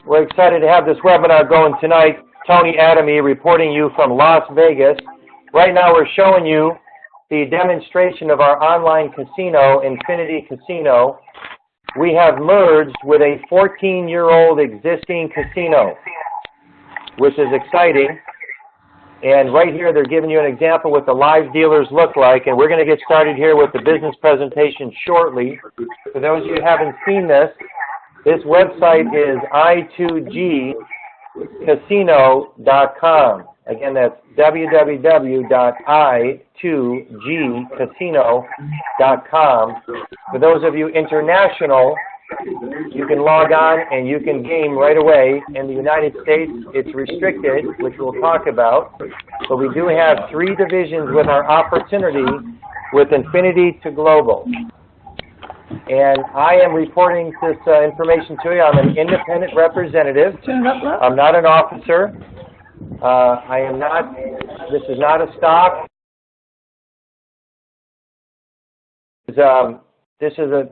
We're excited to have this webinar going tonight. Tony Adamy reporting you from Las Vegas. Right now we're showing you the demonstration of our online casino, Infinity Casino. We have merged with a 14-year-old existing casino, which is exciting. And right here they're giving you an example what the live dealers look like, and we're going to get started here with the business presentation shortly. For those of you who haven't seen this website is i2gcasino.com. Again, that's www.i2gcasino.com. For those of you international, you can log on and you can game right away. In the United States, it's restricted, which we'll talk about. But we do have 3 divisions with our opportunity with Infinity to Global. And I am reporting this information to you. I'm an independent representative. I'm not an officer. This is not a stock. This is an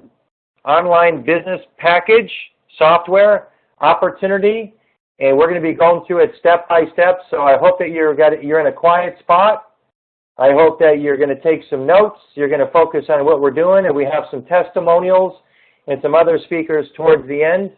online business package, software, opportunity, and we're going to be going through it step by step. So I hope that you're in a quiet spot. I hope that you're going to take some notes. You're going to focus on what we're doing, and we have some testimonials and some other speakers towards the end,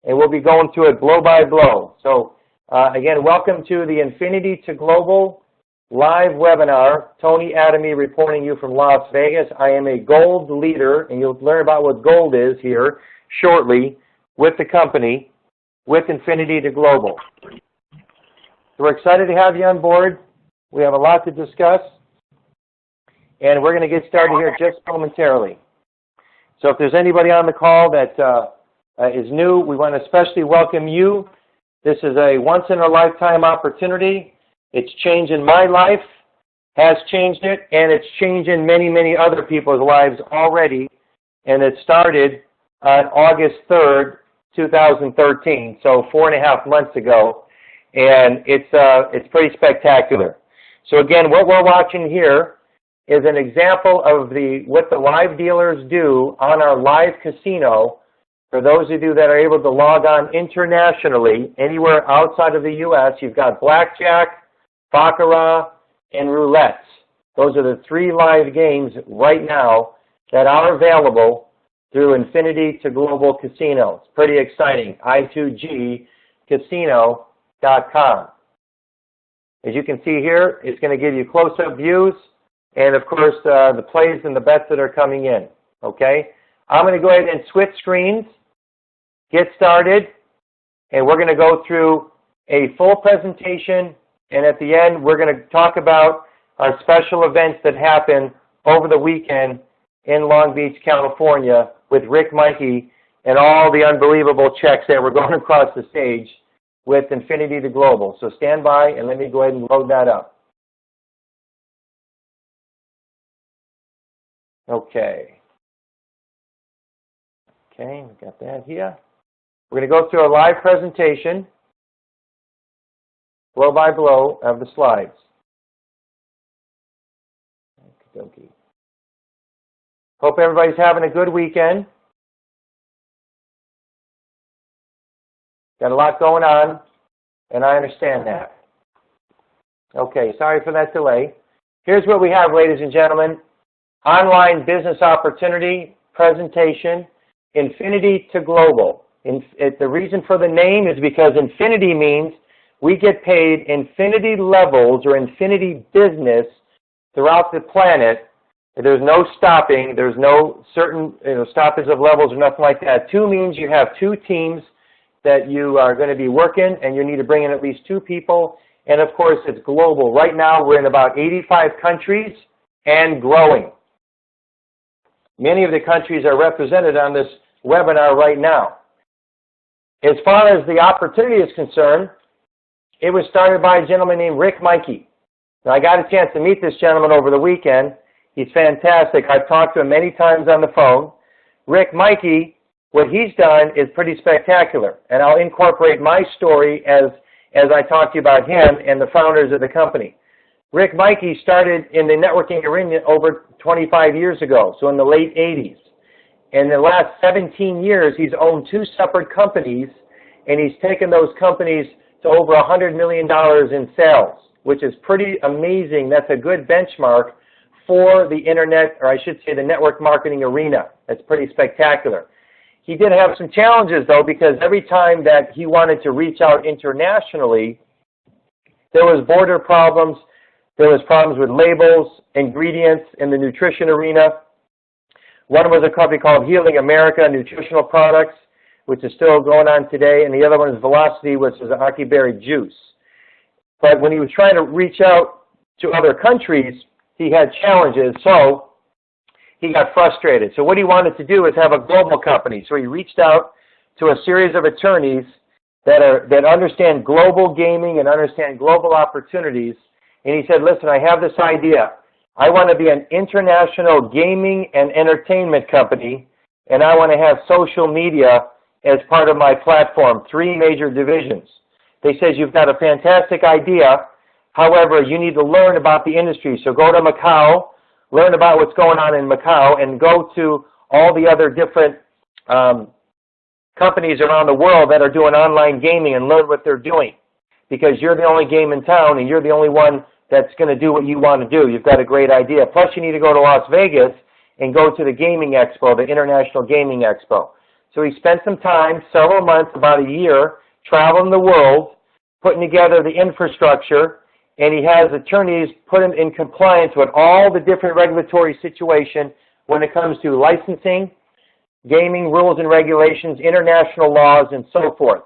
and we'll be going through it blow by blow. So again, welcome to the Infinity to Global live webinar. Tony Adamy reporting you from Las Vegas. I am a gold leader, and you'll learn about what gold is here shortly with the company, with Infinity to Global. So we're excited to have you on board. We have a lot to discuss, and we're going to get started here just momentarily. So if there's anybody on the call that is new, we want to especially welcome you. This is a once-in-a-lifetime opportunity. It's changing my life, has changed it, and it's changing many, many other people's lives already. And it started on August 3rd, 2013, so 4.5 months ago. And it's pretty spectacular. So again, what we're watching here is an example of what the live dealers do on our live casino. For those of you that are able to log on internationally, anywhere outside of the U.S., you've got blackjack, baccarat, and roulette. Those are the 3 live games right now that are available through Infinity to Global Casino. It's pretty exciting. i2gcasino.com. As you can see here, it's going to give you close-up views and, of course, the plays and the bets that are coming in. Okay? I'm going to go ahead and switch screens, get started, and we're going to go through a full presentation, and at the end, we're going to talk about our special events that happen over the weekend in Long Beach, California with Rick Mikey and all the unbelievable checks that were going across the stage with Infinity to Global. So stand by and let me go ahead and load that up. Okay. Okay, we got that here. We're going to go through a live presentation, blow by blow, of the slides. Okey-dokey. Hope everybody's having a good weekend. Got a lot going on, and I understand that. Okay, sorry for that delay. Here's what we have, ladies and gentlemen. Online business opportunity presentation, Infinity to Global. The reason for the name is because infinity means we get paid infinity levels or infinity business throughout the planet. There's no stopping. There's no certain stoppage of levels or nothing like that. 2 means you have 2 teams that you are going to be working, and you need to bring in at least 2 people. And, of course, it's global. Right now, we're in about 85 countries and growing. Many of the countries are represented on this webinar right now. As far as the opportunity is concerned, it was started by a gentleman named Rick Mikey. Now, I got a chance to meet this gentleman over the weekend. He's fantastic. I've talked to him many times on the phone. Rick Mikey, what he's done is pretty spectacular, and I'll incorporate my story as I talk to you about him and the founders of the company. Rick Mikey started in the networking arena over 25 years ago, so in the late 80s. in the last 17 years, he's owned 2 separate companies, and he's taken those companies to over $100 million in sales, which is pretty amazing. That's a good benchmark for the internet, or I should say the network marketing arena. That's pretty spectacular. He did have some challenges, though, because every time that he wanted to reach out internationally, there was border problems, there was problems with labels, ingredients in the nutrition arena. One was a company called Healing America Nutritional Products, which is still going on today, and the other one is Velocity, which is an Aki berry juice. But when he was trying to reach out to other countries, he had challenges, so he got frustrated. So what he wanted to do is have a global company. So he reached out to a series of attorneys that understand global gaming and understand global opportunities, and he said, listen, I have this idea. I want to be an international gaming and entertainment company, and I want to have social media as part of my platform, 3 major divisions. They said, you've got a fantastic idea. However, you need to learn about the industry. So go to Macau, learn about what's going on in Macau, and go to all the other different companies around the world that are doing online gaming and learn what they're doing. Because you're the only game in town, and you're the only one that's going to do what you want to do. You've got a great idea. Plus, you need to go to Las Vegas and go to the Gaming Expo, the International Gaming Expo. So he spent some time, several months, about a year, traveling the world, putting together the infrastructure, and he has attorneys put him in compliance with all the different regulatory situations when it comes to licensing, gaming rules and regulations, international laws, and so forth.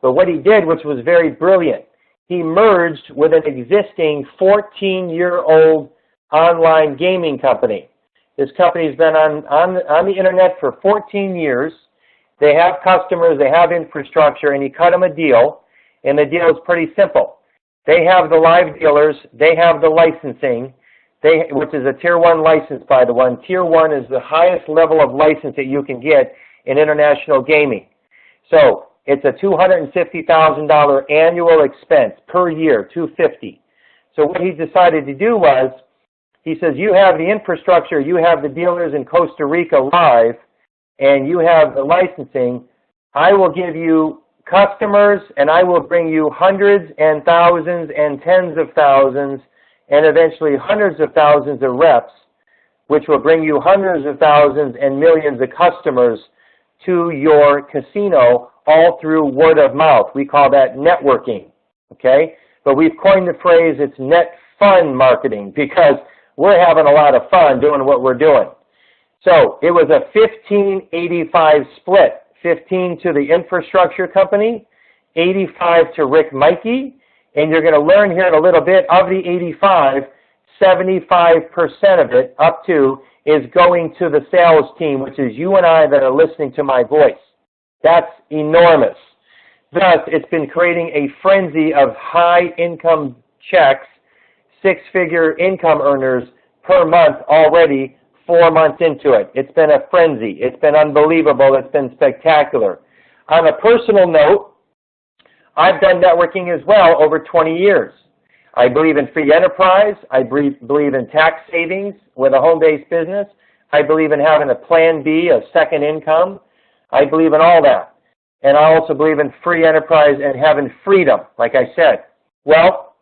But what he did, which was very brilliant, he merged with an existing 14-year-old online gaming company. This company's been on the internet for 14 years. They have customers, they have infrastructure, and he cut them a deal, and the deal is pretty simple. They have the live dealers, they have the licensing, which is a Tier 1 license, by the way. Tier 1 is the highest level of license that you can get in international gaming. So it's a $250,000 annual expense per year, $250,000. So what he decided to do was, he says, you have the infrastructure, you have the dealers in Costa Rica live, and you have the licensing. I will give you customers, and I will bring you hundreds and thousands and tens of thousands and eventually hundreds of thousands of reps, which will bring you hundreds of thousands and millions of customers to your casino, all through word of mouth. We call that networking, okay? But we've coined the phrase, it's net fun marketing, because we're having a lot of fun doing what we're doing. So it was a 15-85 split, 15 to the infrastructure company, 85 to Rick Mikey, and you're going to learn here in a little bit, of the 85, 75% of it, up to, is going to the sales team, which is you and I that are listening to my voice. That's enormous. Thus, it's been creating a frenzy of high-income checks, 6-figure income earners per month already 4 months into it. It's been a frenzy. It's been unbelievable. It's been spectacular. On a personal note, I've done networking as well over 20 years. I believe in free enterprise. I believe in tax savings with a home-based business. I believe in having a plan B, a second income. I believe in all that. And I also believe in free enterprise and having freedom, like I said. Well,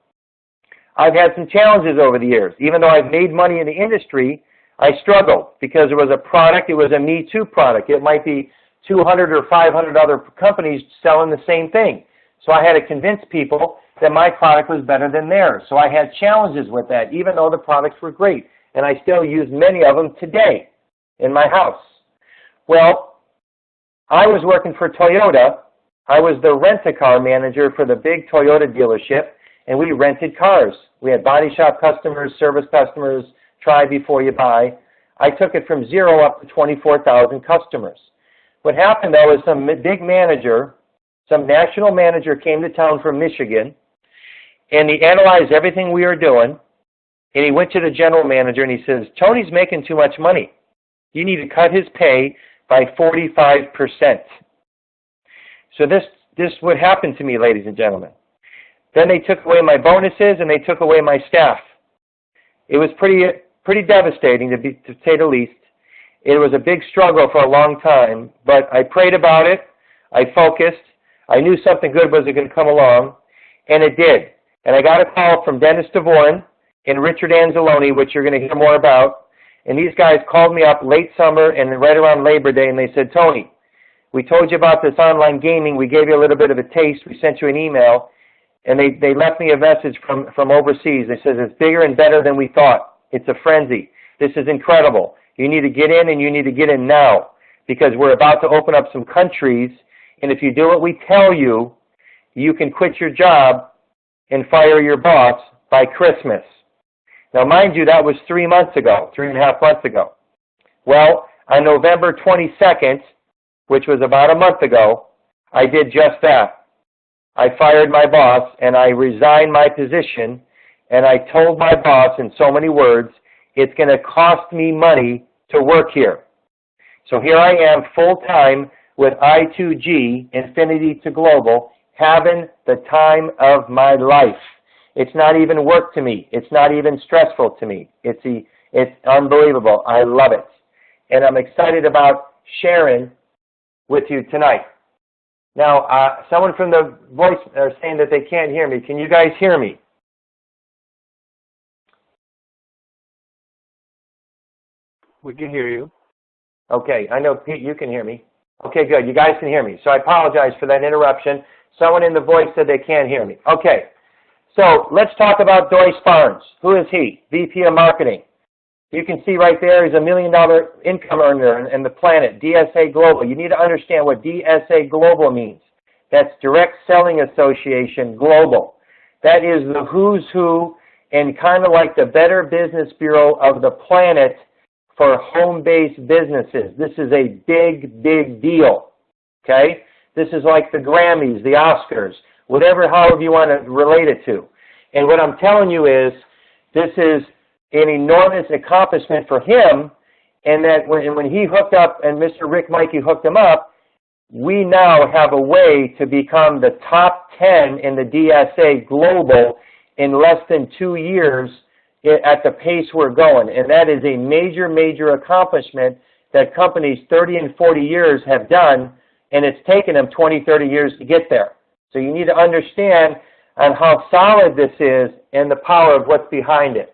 I've had some challenges over the years. Even though I've made money in the industry, I struggled because there was a product, it was a Me Too product. It might be 200 or 500 other companies selling the same thing. So I had to convince people that my product was better than theirs. So I had challenges with that, even though the products were great. And I still use many of them today in my house. Well, I was working for Toyota. I was the rent-a-car manager for the big Toyota dealership, and we rented cars. We had body shop customers, service customers, try before you buy. I took it from 0 up to 24,000 customers. What happened, though, is some big manager, some national manager came to town from Michigan, and he analyzed everything we were doing, and he went to the general manager and he says, Tony's making too much money. You need to cut his pay by 45%. So this would happen to me, ladies and gentlemen. Then they took away my bonuses and they took away my staff. It was pretty devastating, to say the least. It was a big struggle for a long time, but I prayed about it. I focused. I knew something good was going to come along, and it did. And I got a call from Dennis DeVoren and Richard Anzalone, which you're going to hear more about. And these guys called me up late summer and right around Labor Day, and they said, Tony, we told you about this online gaming. We gave you a little bit of a taste. We sent you an email. And they left me a message from overseas. They said, it's bigger and better than we thought. It's a frenzy. This is incredible. You need to get in, and you need to get in now, because we're about to open up some countries, and if you do what we tell you, you can quit your job and fire your boss by Christmas. Now, mind you, that was 3 months ago, 3.5 months ago. Well, on November 22nd, which was about a month ago, I did just that. I fired my boss, and I resigned my position, and I told my boss in so many words, it's going to cost me money to work here. So here I am full-time with I2G, Infinity to Global, having the time of my life. It's not even work to me. It's not even stressful to me. It's unbelievable. I love it. And I'm excited about sharing with you tonight. Now, someone from the voice are saying that they can't hear me. Can you guys hear me? We can hear you. Okay, I know, Pete, you can hear me. Okay, good. You guys can hear me. So I apologize for that interruption. Someone in the voice said they can't hear me. Okay, so let's talk about Doyce Barnes. Who is he? VP of Marketing. You can see right there he's $1 million income earner in the planet, DSA Global. You need to understand what DSA Global means. That's Direct Selling Association Global. That is the who's who and kind of like the Better Business Bureau of the planet for home-based businesses. This is a big, big deal, okay? This is like the Grammys, the Oscars, however you want to relate it to. And what I'm telling you is this is an enormous accomplishment for him, and that when he hooked up and Mr. Rick Mikey hooked him up, we now have a way to become the top 10 in the DSA Global in less than 2 years at the pace we're going. And that is a major, major accomplishment that companies 30 and 40 years have done, and it's taken them 20, 30 years to get there. So you need to understand on how solid this is and the power of what's behind it.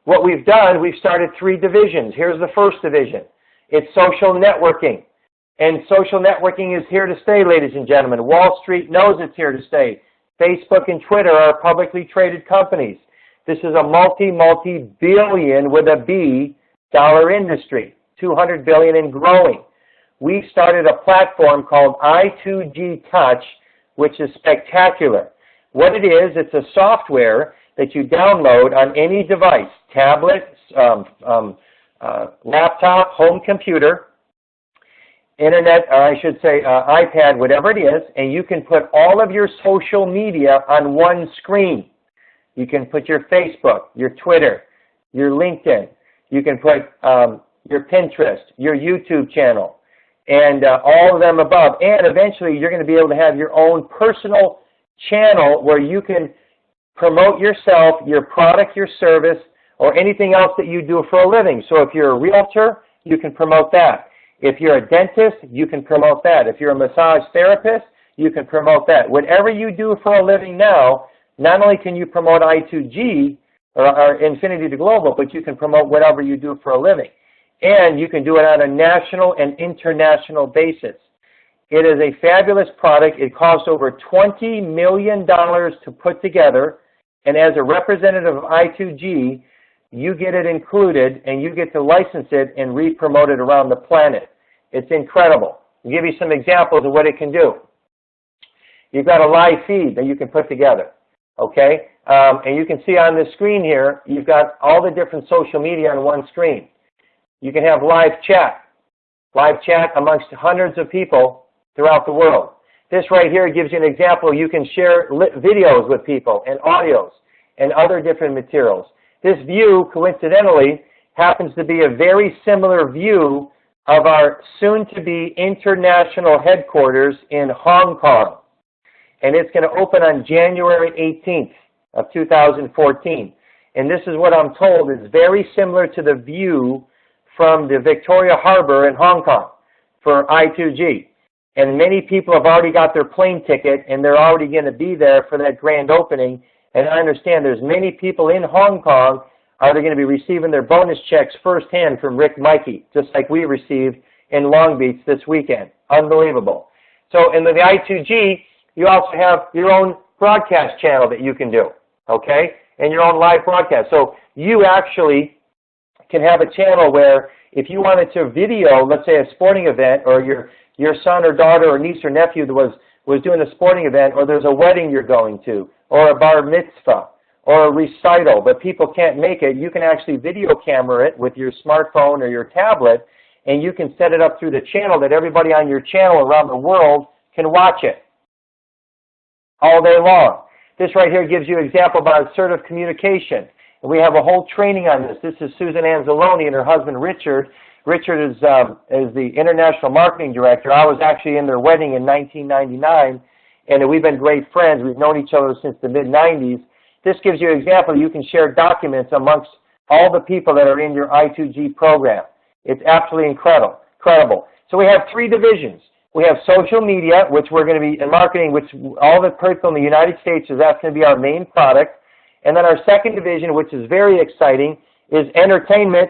What we've done, we've started 3 divisions. Here's the first division. It's social networking. And social networking is here to stay, ladies and gentlemen. Wall Street knows it's here to stay. Facebook and Twitter are publicly traded companies. This is a multi-billion with a B dollar industry, 200 billion and growing. We started a platform called I2G Touch, which is spectacular. What it is, it's a software that you download on any device, tablet, laptop, home computer, internet, or I should say iPad, whatever it is, and you can put all of your social media on one screen. You can put your Facebook, your Twitter, your LinkedIn. You can put your Pinterest, your YouTube channel, and all of them above. And eventually, you're going to be able to have your own personal channel where you can promote yourself, your product, your service, or anything else that you do for a living. So if you're a realtor, you can promote that. If you're a dentist, you can promote that. If you're a massage therapist, you can promote that. Whatever you do for a living now, not only can you promote I2G or Infinity to Global, but you can promote whatever you do for a living. And you can do it on a national and international basis. It is a fabulous product. It costs over $20 million to put together. And as a representative of I2G, you get it included and you get to license it and re-promote it around the planet. It's incredible. I'll give you some examples of what it can do. You've got a live feed that you can put together, okay? And you can see on this screen here, you've got all the different social media on one screen. You can have live chat amongst hundreds of people throughout the world. This right here gives you an example. You can share videos with people and audios and other different materials. This view, coincidentally, happens to be a very similar view of our soon-to-be international headquarters in Hong Kong. And it's going to open on January 18th of 2014. And this is what I'm told is very similar to the view from the Victoria Harbor in Hong Kong for I2G. And many people have already got their plane ticket, and they're already going to be there for that grand opening. And I understand there's many people in Hong Kong are they going to be receiving their bonus checks firsthand from Rick Mikey, just like we received in Long Beach this weekend. Unbelievable. So in the I2G, you also have your own broadcast channel that you can do, okay, and your own live broadcast. So you actually can have a channel where if you wanted to video, let's say a sporting event, or your son or daughter or niece or nephew was doing a sporting event, or there's a wedding you're going to, or a bar mitzvah, or a recital, but people can't make it, you can actually video camera it with your smartphone or your tablet, and you can set it up through the channel that everybody on your channel around the world can watch it all day long. This right here gives you an example about assertive communication. And we have a whole training on this. This is Susan Anzalone and her husband Richard. Richard is the International Marketing Director. I was actually in their wedding in 1999, and we've been great friends. We've known each other since the mid-90s. This gives you an example. You can share documents amongst all the people that are in your I2G program. It's absolutely incredible. So we have three divisions. We have social media, which we're going to be in marketing, which all the people in the United States that's going to be our main product. And then our second division, which is very exciting, is entertainment.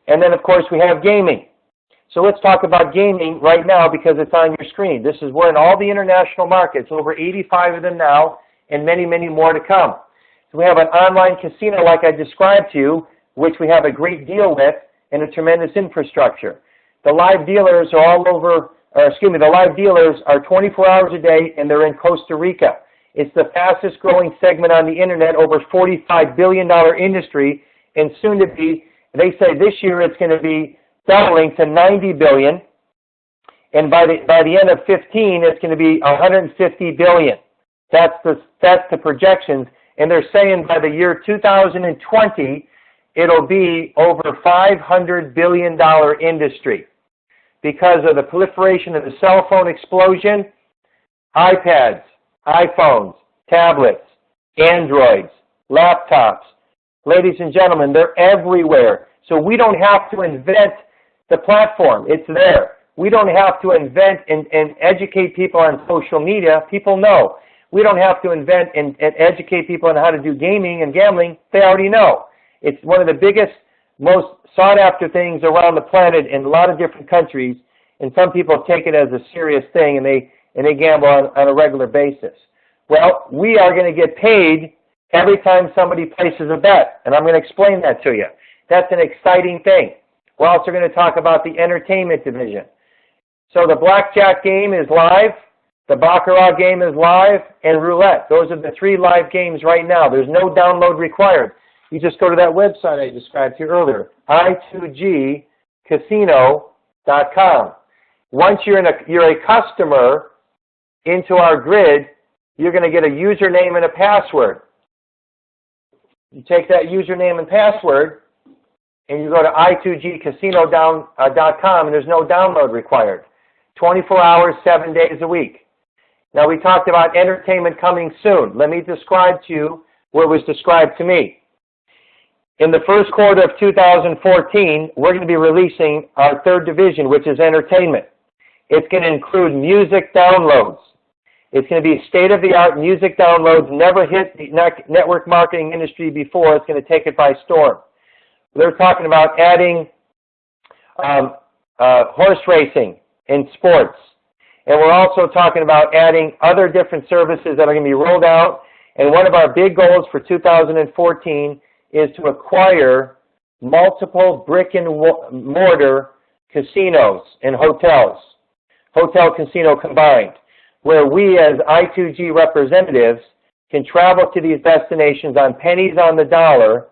And then, of course, we have gaming. So let's talk about gaming right now because it's on your screen. This is we're in all the international markets, over 85 of them now, and many, many more to come. So we have an online casino like I described to you, which we have a great deal with and a tremendous infrastructure. The live dealers are all over, the live dealers are 24 hours a day, and they're in Costa Rica. It's the fastest growing segment on the internet, over $45 billion industry, and soon to be, they say this year it's going to be doubling to $90 billion, and by the end of 15, it's going to be $150 billion. That's the projections, and they're saying by the year 2020, it'll be over $500 billion industry because of the proliferation of the cell phone explosion, iPads, iPhones, tablets, Androids, laptops. Ladies and gentlemen, they're everywhere. So we don't have to invent the platform. It's there. We don't have to invent and educate people on social media. People know. We don't have to invent and educate people on how to do gaming and gambling. They already know. It's one of the biggest, most sought-after things around the planet in a lot of different countries, and some people take it as a serious thing, and they gamble on a regular basis. Well, we are going to get paid every time somebody places a bet, and I'm going to explain that to you. That's an exciting thing. We're also going to talk about the entertainment division. So the blackjack game is live, the baccarat game is live, and roulette. Those are the three live games right now. There's no download required. You just go to that website I described to you earlier, i2gcasino.com. Once you're a customer into our grid, you're going to get a username and a password. You take that username and password, and you go to i2gcasino.com, and there's no download required. 24 hours, 7 days a week. Now, we talked about entertainment coming soon. Let me describe to you what was described to me. In the first quarter of 2014, we're going to be releasing our third division, which is entertainment. It's going to include music downloads. It's going to be state-of-the-art music downloads, never hit the network marketing industry before. It's going to take it by storm. They're talking about adding horse racing in sports. And we're also talking about adding other different services that are going to be rolled out. And one of our big goals for 2014 is to acquire multiple brick-and-mortar casinos and hotels, hotel-casino combined, where we as I2G representatives can travel to these destinations on pennies on the dollar,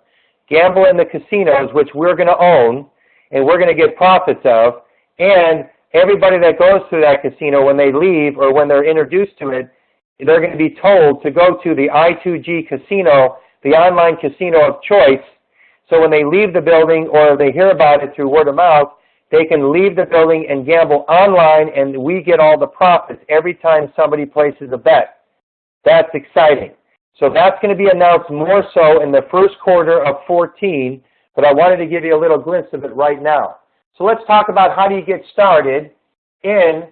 gamble in the casinos, which we're going to own, and we're going to get profits of, and everybody that goes through that casino, when they leave or when they're introduced to it, they're going to be told to go to the I2G casino, the online casino of choice. So when they leave the building or they hear about it through word of mouth, they can leave the building and gamble online, and we get all the profits every time somebody places a bet. That's exciting. So that's going to be announced more so in the first quarter of 14 but I wanted to give you a little glimpse of it right now. So let's talk about how do you get started in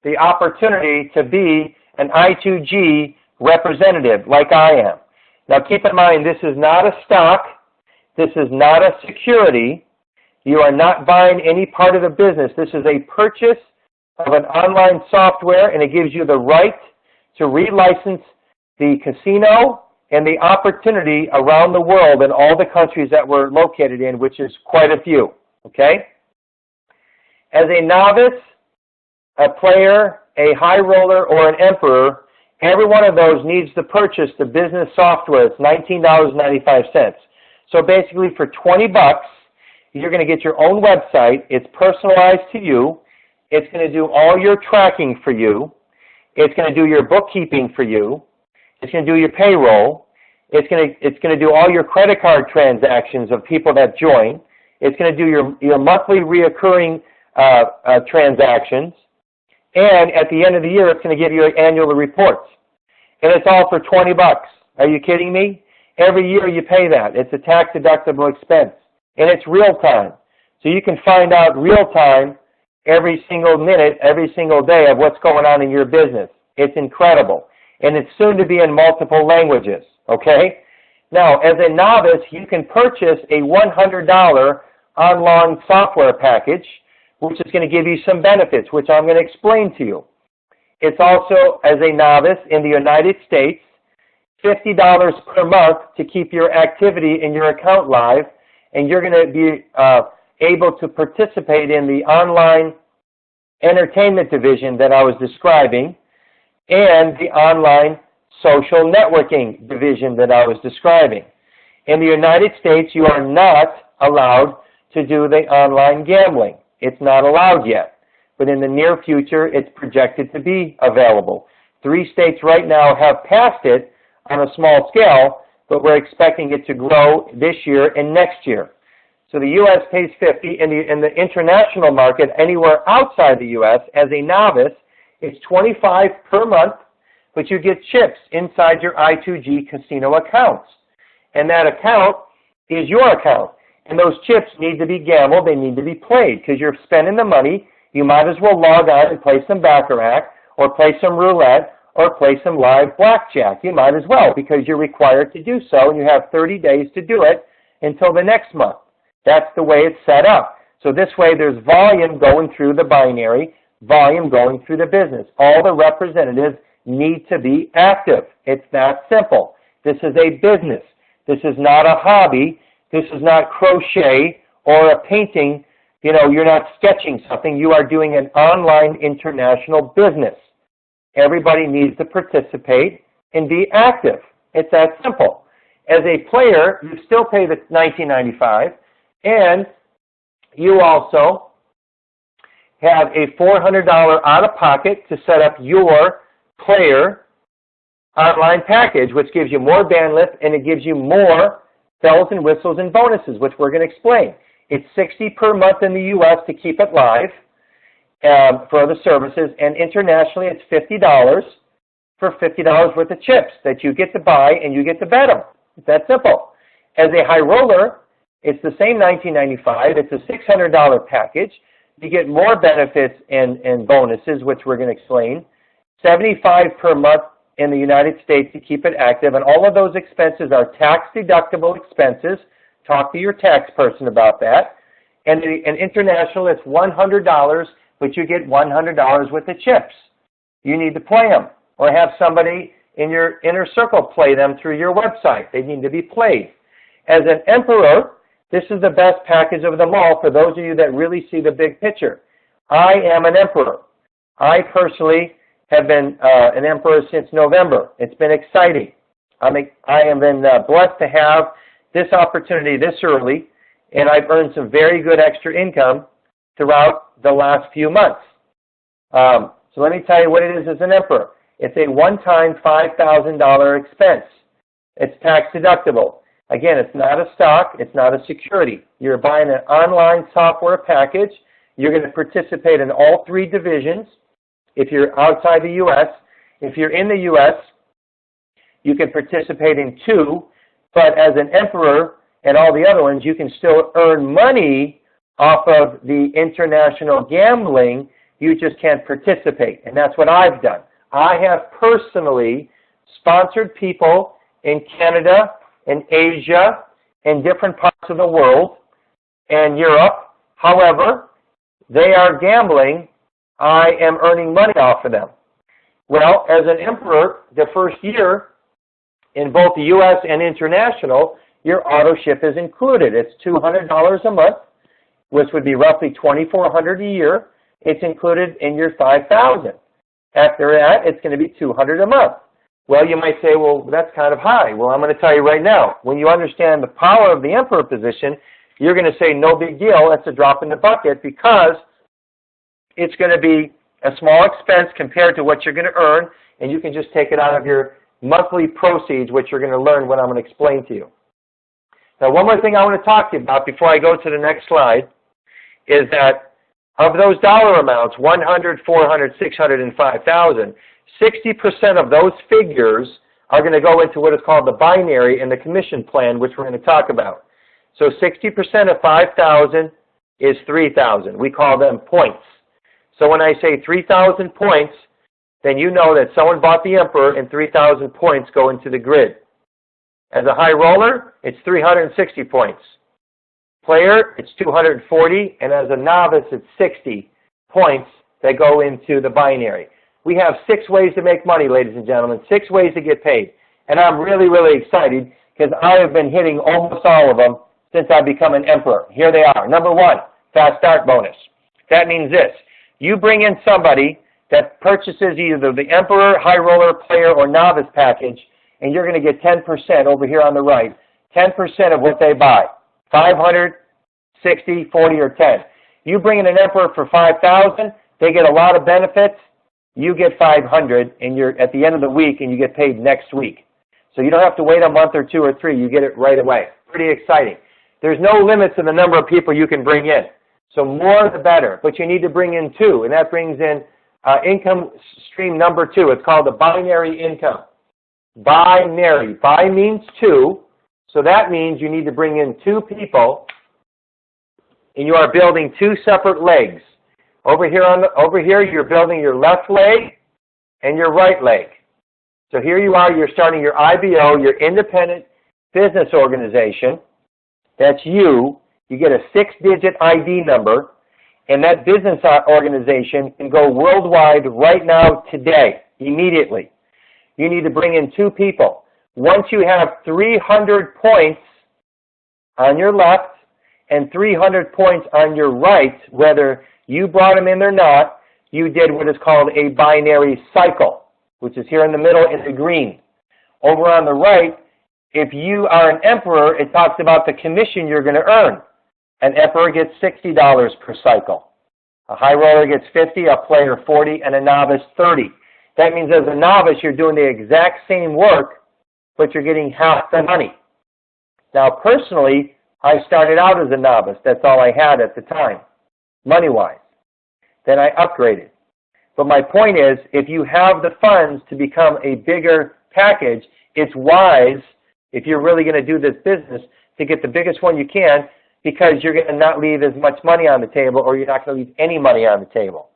the opportunity to be an I2G representative like I am. Now keep in mind, this is not a stock. This is not a security. You are not buying any part of the business. This is a purchase of an online software, and it gives you the right to relicense the casino and the opportunity around the world in all the countries that we're located in, which is quite a few, okay? As a novice, a player, a high roller, or an emperor, every one of those needs to purchase the business software. It's $19.95. So basically for $20, you're going to get your own website. It's personalized to you. It's going to do all your tracking for you. It's going to do your bookkeeping for you. It's going to do your payroll. It's going to do all your credit card transactions of people that join. It's going to do your monthly reoccurring transactions. And at the end of the year, it's going to give you annual reports. And it's all for $20. Are you kidding me? Every year you pay that. It's a tax-deductible expense. And it's real time. So you can find out real time every single minute, every single day of what's going on in your business. It's incredible. And it's soon to be in multiple languages, okay? Now, as a novice, you can purchase a $100 online software package, which is going to give you some benefits, which I'm going to explain to you. It's also, as a novice in the United States, $50 per month to keep your activity in your account live, and you're going to be able to participate in the online entertainment division that I was describing and the online social networking division that I was describing. In the United States, you are not allowed to do the online gambling. It's not allowed yet, but in the near future, it's projected to be available. 3 states right now have passed it on a small scale, but we're expecting it to grow this year and next year. So the U.S. pays $50. In the international market, anywhere outside the U.S., as a novice, it's $25 per month, but you get chips inside your I2G casino accounts. And that account is your account. And those chips need to be gambled. They need to be played because you're spending the money. You might as well log on and play some Baccarat or play some roulette or play some live blackjack. You might as well because you're required to do so, and you have 30 days to do it until the next month. That's the way it's set up. So this way there's volume going through the binary, volume going through the business. All the representatives need to be active. It's that simple. This is a business. This is not a hobby. This is not crochet or a painting. You know, you're not sketching something. You are doing an online international business. Everybody needs to participate and be active. It's that simple. As a player, you still pay the $19.95, and you also have a $400 out-of-pocket to set up your player online package, which gives you more bandwidth, and it gives you more bells and whistles and bonuses, which we're going to explain. It's $60 per month in the U.S. to keep it live for the services, and internationally it's $50 for $50 worth of chips that you get to buy and you get to bet them. It's that simple. As a high roller, it's the same $19.95. It's a $600 package. You get more benefits and bonuses, which we're going to explain. $75 per month in the United States to keep it active, and all of those expenses are tax-deductible expenses. Talk to your tax person about that. And international, it's $100, but you get $100 worth of chips. You need to play them, or have somebody in your inner circle play them through your website. They need to be played. As an emperor, this is the best package of them all for those of you that really see the big picture. I am an emperor. I personally have been an emperor since November. It's been exciting. I have been blessed to have this opportunity this early, and I've earned some very good extra income throughout the last few months. So let me tell you what it is as an emperor. It's a one-time $5,000 expense. It's tax deductible. Again, it's not a stock. It's not a security. You're buying an online software package. You're going to participate in all 3 divisions if you're outside the U.S. If you're in the U.S., you can participate in 2, but as an emperor, and all the other ones, you can still earn money off of the international gambling. You just can't participate, and that's what I've done. I have personally sponsored people in Canada and Asia and different parts of the world and Europe. However, they are gambling. I am earning money off of them. Well, as an emperor, the first year in both the U.S. and international, your auto ship is included. It's $200 a month, which would be roughly $2,400 a year. It's included in your $5,000. After that, it's going to be $200 a month. Well, you might say, well, that's kind of high. Well, I'm going to tell you right now, when you understand the power of the emperor position, you're going to say, no big deal, that's a drop in the bucket, because it's going to be a small expense compared to what you're going to earn, and you can just take it out of your monthly proceeds, which you're going to learn what I'm going to explain to you. Now, one more thing I want to talk to you about before I go to the next slide is that of those dollar amounts, 100, 400, 600, and 5,000, 60% of those figures are going to go into what is called the binary in the commission plan, which we're going to talk about. So 60% of 5,000 is 3,000. We call them points. So when I say 3,000 points, then you know that someone bought the emperor and 3,000 points go into the grid. As a high roller, it's 360 points. Player, it's 240, and as a novice, it's 60 points that go into the binary. We have 6 ways to make money, ladies and gentlemen, 6 ways to get paid. And I'm really, really excited because I have been hitting almost all of them since I've become an emperor. Here they are. Number 1, fast start bonus. That means this. You bring in somebody that purchases either the emperor, high roller, player, or novice package, and you're going to get 10% over here on the right, 10% of what they buy. 500, 60, 40, or 10. You bring in an emperor for 5,000, they get a lot of benefits. You get 500, and you're at the end of the week, and you get paid next week. So you don't have to wait a month or 2 or 3. You get it right away. Pretty exciting. There's no limit to the number of people you can bring in. So more the better. But you need to bring in 2, and that brings in income stream number 2. It's called the binary income. Binary. Bi means 2. So that means you need to bring in 2 people, and you are building 2 separate legs. Over here, you're building your left leg and your right leg. So here you are, you're starting your IBO, your independent business organization. That's you. You get a 6-digit ID number, and that business organization can go worldwide right now, today, immediately. You need to bring in 2 people. Once you have 300 points on your left and 300 points on your right, whether you brought them in or not, you did what is called a binary cycle, which is here in the middle in the green. Over on the right, if you are an emperor, it talks about the commission you're going to earn. An emperor gets $60 per cycle. A high roller gets 50, a player 40, and a novice 30. That means as a novice, you're doing the exact same work, but you're getting half the money. Now, personally, I started out as a novice. That's all I had at the time, money-wise. Then I upgraded. But my point is, if you have the funds to become a bigger package, it's wise, if you're really going to do this business, to get the biggest one you can, because you're going to not leave as much money on the table, or you're not going to leave any money on the table.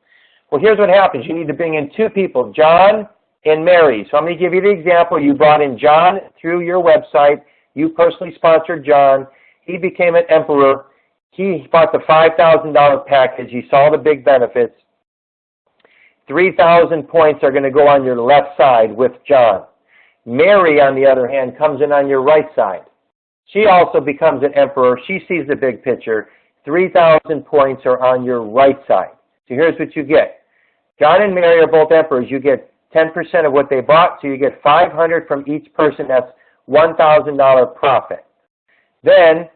Well, here's what happens. You need to bring in 2 people, John and Mary. So I'm going to give you the example. You brought in John through your website. You personally sponsored John. He became an emperor. He bought the $5,000 package. He saw the big benefits. 3,000 points are going to go on your left side with John. Mary, on the other hand, comes in on your right side. She also becomes an emperor. She sees the big picture. 3,000 points are on your right side. So here's what you get. John and Mary are both emperors. You get 10% of what they bought, so you get $500 from each person. That's $1,000 profit. Then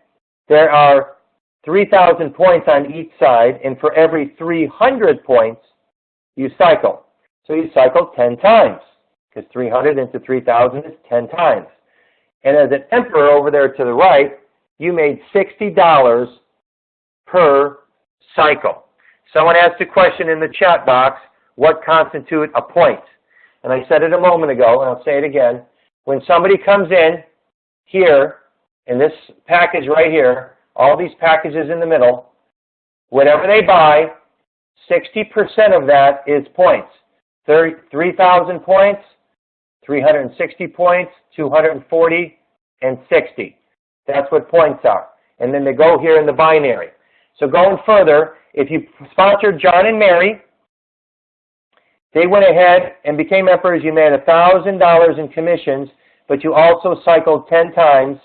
there are 3,000 points on each side, and for every 300 points, you cycle. So you cycle 10 times, because 300 into 3,000 is 10 times. And as an emperor over there to the right, you made $60 per cycle. Someone asked a question in the chat box, what constitutes a point? And I said it a moment ago, and I'll say it again. When somebody comes in here in this package right here, all these packages in the middle, whatever they buy, 60% of that is points. 3,000 points, 360 points, 240, and 60. That's what points are. And then they go here in the binary. So going further, if you sponsored John and Mary, they went ahead and became emperors. You made $1,000 in commissions, but you also cycled 10 times,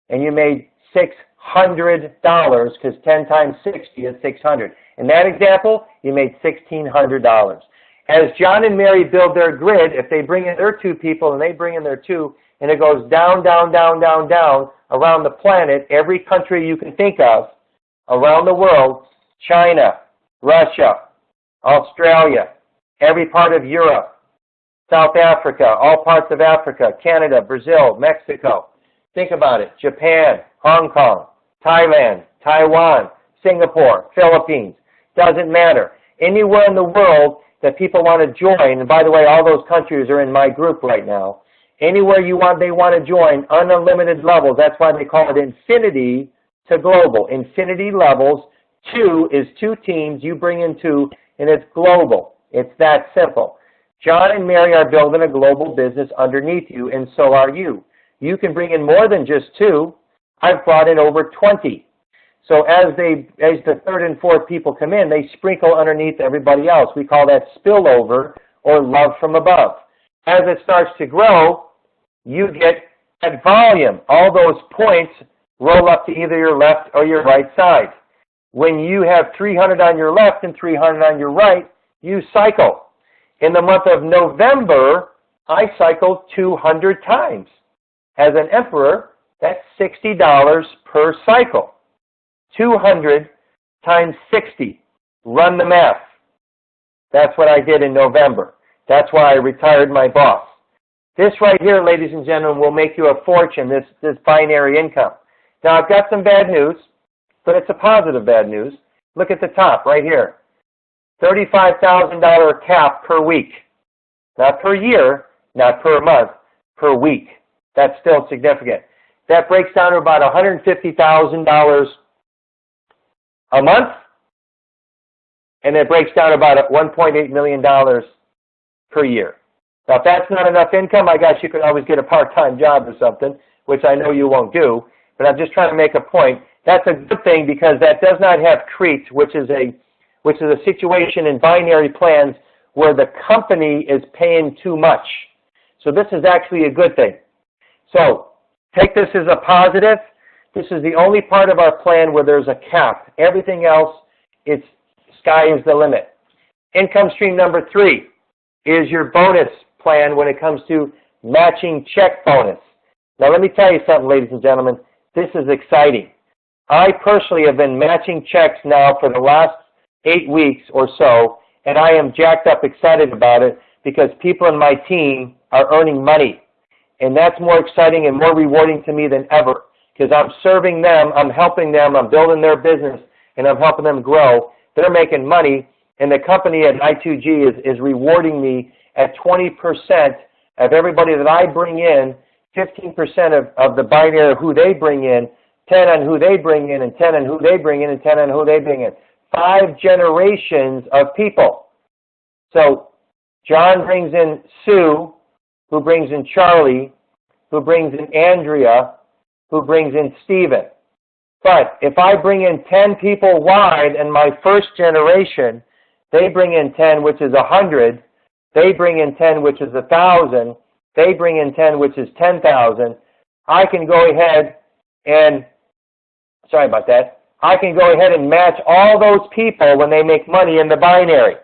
and you made $600 because 10 times 60 is 600. In that example, you made $1,600. As John and Mary build their grid, if they bring in their 2 people and they bring in their 2, and it goes down, down, down, down, down around the planet, every country you can think of around the world, China, Russia, Australia, every part of Europe, South Africa, all parts of Africa, Canada, Brazil, Mexico. Think about it. Japan, Hong Kong, Thailand, Taiwan, Singapore, Philippines. Doesn't matter. Anywhere in the world that people want to join, and by the way, all those countries are in my group right now. Anywhere they want to join, unlimited levels. That's why they call it infinity to global. Infinity levels. 2 is 2 teams. You bring in 2, and it's global. It's that simple. John and Mary are building a global business underneath you, and so are you. You can bring in more than just 2. I've brought in over 20. So as the 3rd and 4th people come in, they sprinkle underneath everybody else. We call that spillover or love from above. As it starts to grow, you get at volume. All those points roll up to either your left or your right side. When you have 300 on your left and 300 on your right, you cycle. In the month of November, I cycled 200 times. As an emperor, that's $60 per cycle. 200 times 60. Run the math. That's what I did in November. That's why I retired my boss. This right here, ladies and gentlemen, will make you a fortune, this binary income. Now, I've got some bad news, but it's a positive bad news. Look at the top right here. $35,000 cap per week. Not per year, not per month, per week. That's still significant. That breaks down to about $150,000 a month, and it breaks down to about $1.8 million per year. Now, if that's not enough income, I guess you could always get a part-time job or something, which I know you won't do, but I'm just trying to make a point. That's a good thing because that does not have CREET, which is a situation in binary plans where the company is paying too much. So this is actually a good thing. So take this as a positive. This is the only part of our plan where there's a cap. Everything else, it's sky is the limit. Income stream number 3 is your bonus plan when it comes to matching check bonus. Now let me tell you something, ladies and gentlemen. This is exciting. I personally have been matching checks now for the last 8 weeks or so, and I am jacked up excited about it because people in my team are earning money. And that's more exciting and more rewarding to me than ever because I'm serving them, I'm helping them, I'm building their business, and I'm helping them grow. They're making money, and the company at I2G is rewarding me at 20% of everybody that I bring in, 15% of the binary of who they bring in, 10 on who they bring in, and 10 on who they bring in, and 10 on who they bring in. 5 generations of people. So John brings in Sue, who brings in Charlie, who brings in Andrea, who brings in Stephen. But if I bring in 10 people wide in my first generation, they bring in 10, which is 100. They bring in 10, which is 1,000. They bring in 10, which is 10,000. I can go ahead and, sorry about that, I can go ahead and match all those people when they make money in the binary.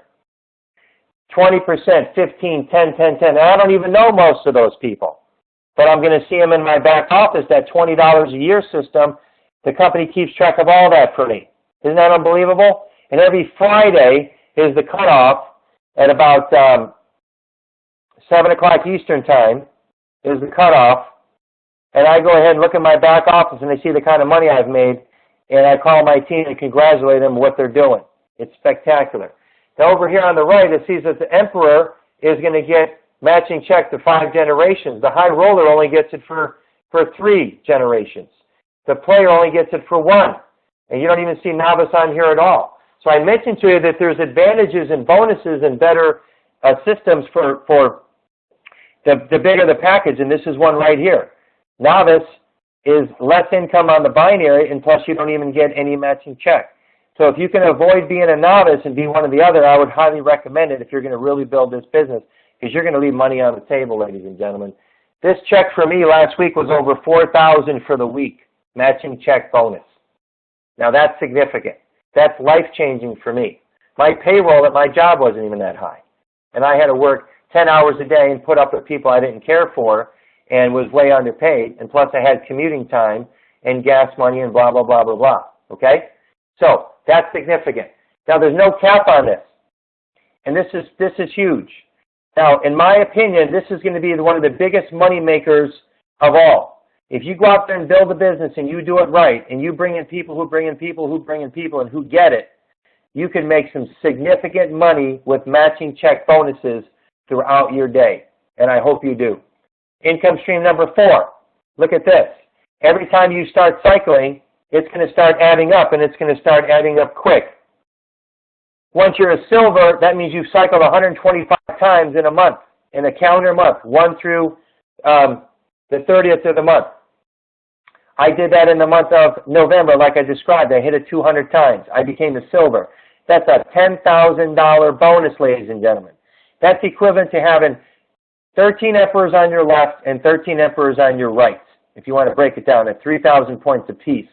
20%, 15, 10, 10, 10. And I don't even know most of those people. But I'm going to see them in my back office, that $20 a year system. The company keeps track of all that for me. Isn't that unbelievable? And every Friday is the cutoff at about 7 o'clock Eastern time is the cutoff. And I go ahead and look at my back office and I see the kind of money I've made. And I call my team and congratulate them on what they're doing. It's spectacular. Now over here on the right, it sees that the emperor is going to get matching check to 5 generations. The high roller only gets it for 3 generations. The player only gets it for one. And you don't even see novice on here at all. So I mentioned to you that there's advantages and bonuses and better systems for the bigger the package, and this is one right here. Novice is less income on the binary, and plus you don't even get any matching check. So if you can avoid being a novice and be one or the other, I would highly recommend it if you're going to really build this business, because you're going to leave money on the table, ladies and gentlemen. This check for me last week was over $4,000 for the week, matching check bonus. Now that's significant. That's life-changing for me. My payroll at my job wasn't even that high. And I had to work 10 hours a day and put up with people I didn't care for and was way underpaid. And plus I had commuting time and gas money and blah, blah, blah, blah, blah. Okay? So that's significant. Now there's no cap on this. And this is huge. Now, in my opinion, this is going to be one of the biggest money makers of all. If you go out there and build a business and you do it right, and you bring in people who bring in people who bring in people and who get it, you can make some significant money with matching check bonuses throughout your day. And I hope you do. Income stream number 4. Look at this. Every time you start cycling, it's going to start adding up, and it's going to start adding up quick. Once you're a silver, that means you've cycled 125 times in a month, in a calendar month, 1 through the 30th of the month. I did that in the month of November, like I described. I hit it 200 times. I became a silver. That's a $10,000 bonus, ladies and gentlemen. That's equivalent to having 13 emperors on your left and 13 emperors on your right. If you want to break it down at 3,000 points apiece,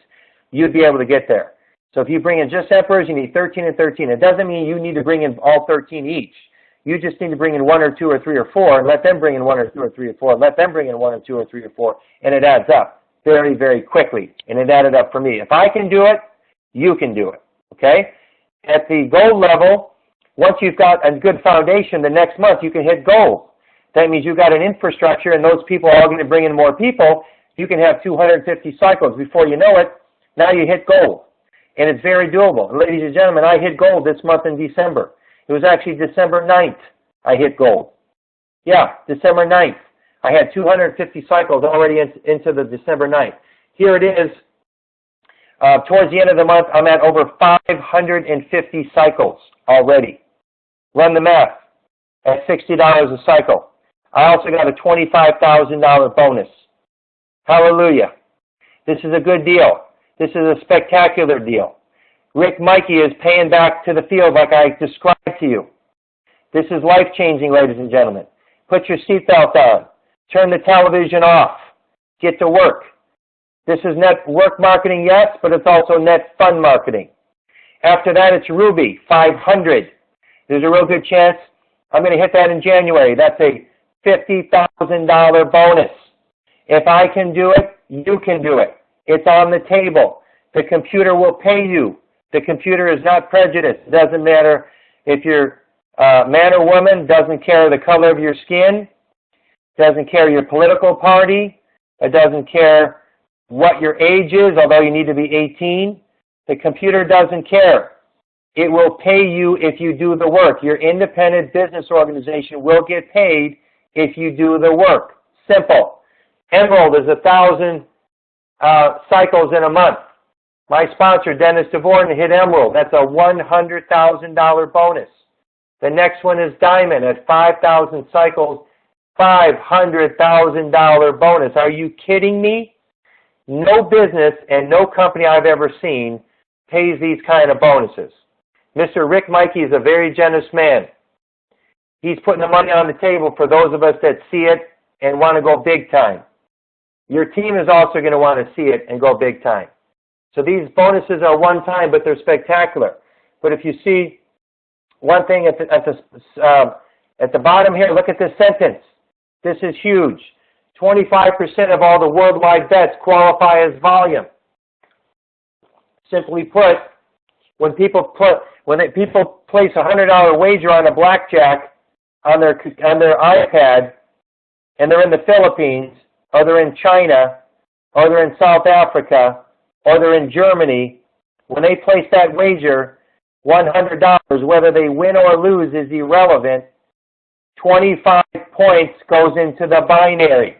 you'd be able to get there. So if you bring in just emperors, you need 13 and 13. It doesn't mean you need to bring in all 13 each. You just need to bring in 1 or 2 or 3 or 4, and let them bring in 1 or 2 or 3 or 4. Let them bring in 1 or 2 or 3 or 4, and it adds up very, very quickly. And it added up for me. If I can do it, you can do it. Okay? At the gold level, once you've got a good foundation, the next month you can hit gold. That means you've got an infrastructure, and those people are all going to bring in more people. You can have 250 cycles. Before you know it, now you hit gold. And it's very doable. And ladies and gentlemen, I hit gold this month in December. It was actually December 9th I hit gold. Yeah, December 9th. I had 250 cycles already into the December 9th. Here it is. Towards the end of the month, I'm at over 550 cycles already. Run the math at $60 a cycle. I also got a $25,000 bonus. Hallelujah. This is a good deal. This is a spectacular deal. Rick Mikey is paying back to the field like I described to you. This is life-changing, ladies and gentlemen. Put your seatbelt on. Turn the television off. Get to work. This is network marketing, yes, but it's also net fund marketing. After that, it's Ruby, 500. There's a real good chance I'm going to hit that in January. That's a $50,000 bonus. If I can do it, you can do it. It's on the table. The computer will pay you. The computer is not prejudiced. It doesn't matter if you're man or woman, doesn't care the color of your skin, doesn't care your political party, it doesn't care what your age is, although you need to be 18. The computer doesn't care. It will pay you if you do the work. Your independent business organization will get paid if you do the work. Simple. Emerald is 1,000 cycles in a month. My sponsor, Dennis DeVorn, hit Emerald. That's a $100,000 bonus. The next one is Diamond at 5,000 cycles, $500,000 bonus. Are you kidding me? No business and no company I've ever seen pays these kind of bonuses. Mr. Rick Mikey is a very generous man. He's putting the money on the table for those of us that see it and want to go big time. Your team is also going to want to see it and go big time. So these bonuses are one time, but they're spectacular. But if you see one thing at the bottom here, look at this sentence. This is huge. 25% of all the worldwide bets qualify as volume. Simply put, when people place a $100 wager on a blackjack on their iPad, and they're in the Philippines, or they're in China, or they're in South Africa, or they're in Germany, when they place that wager, $100, whether they win or lose is irrelevant. 25 points goes into the binary.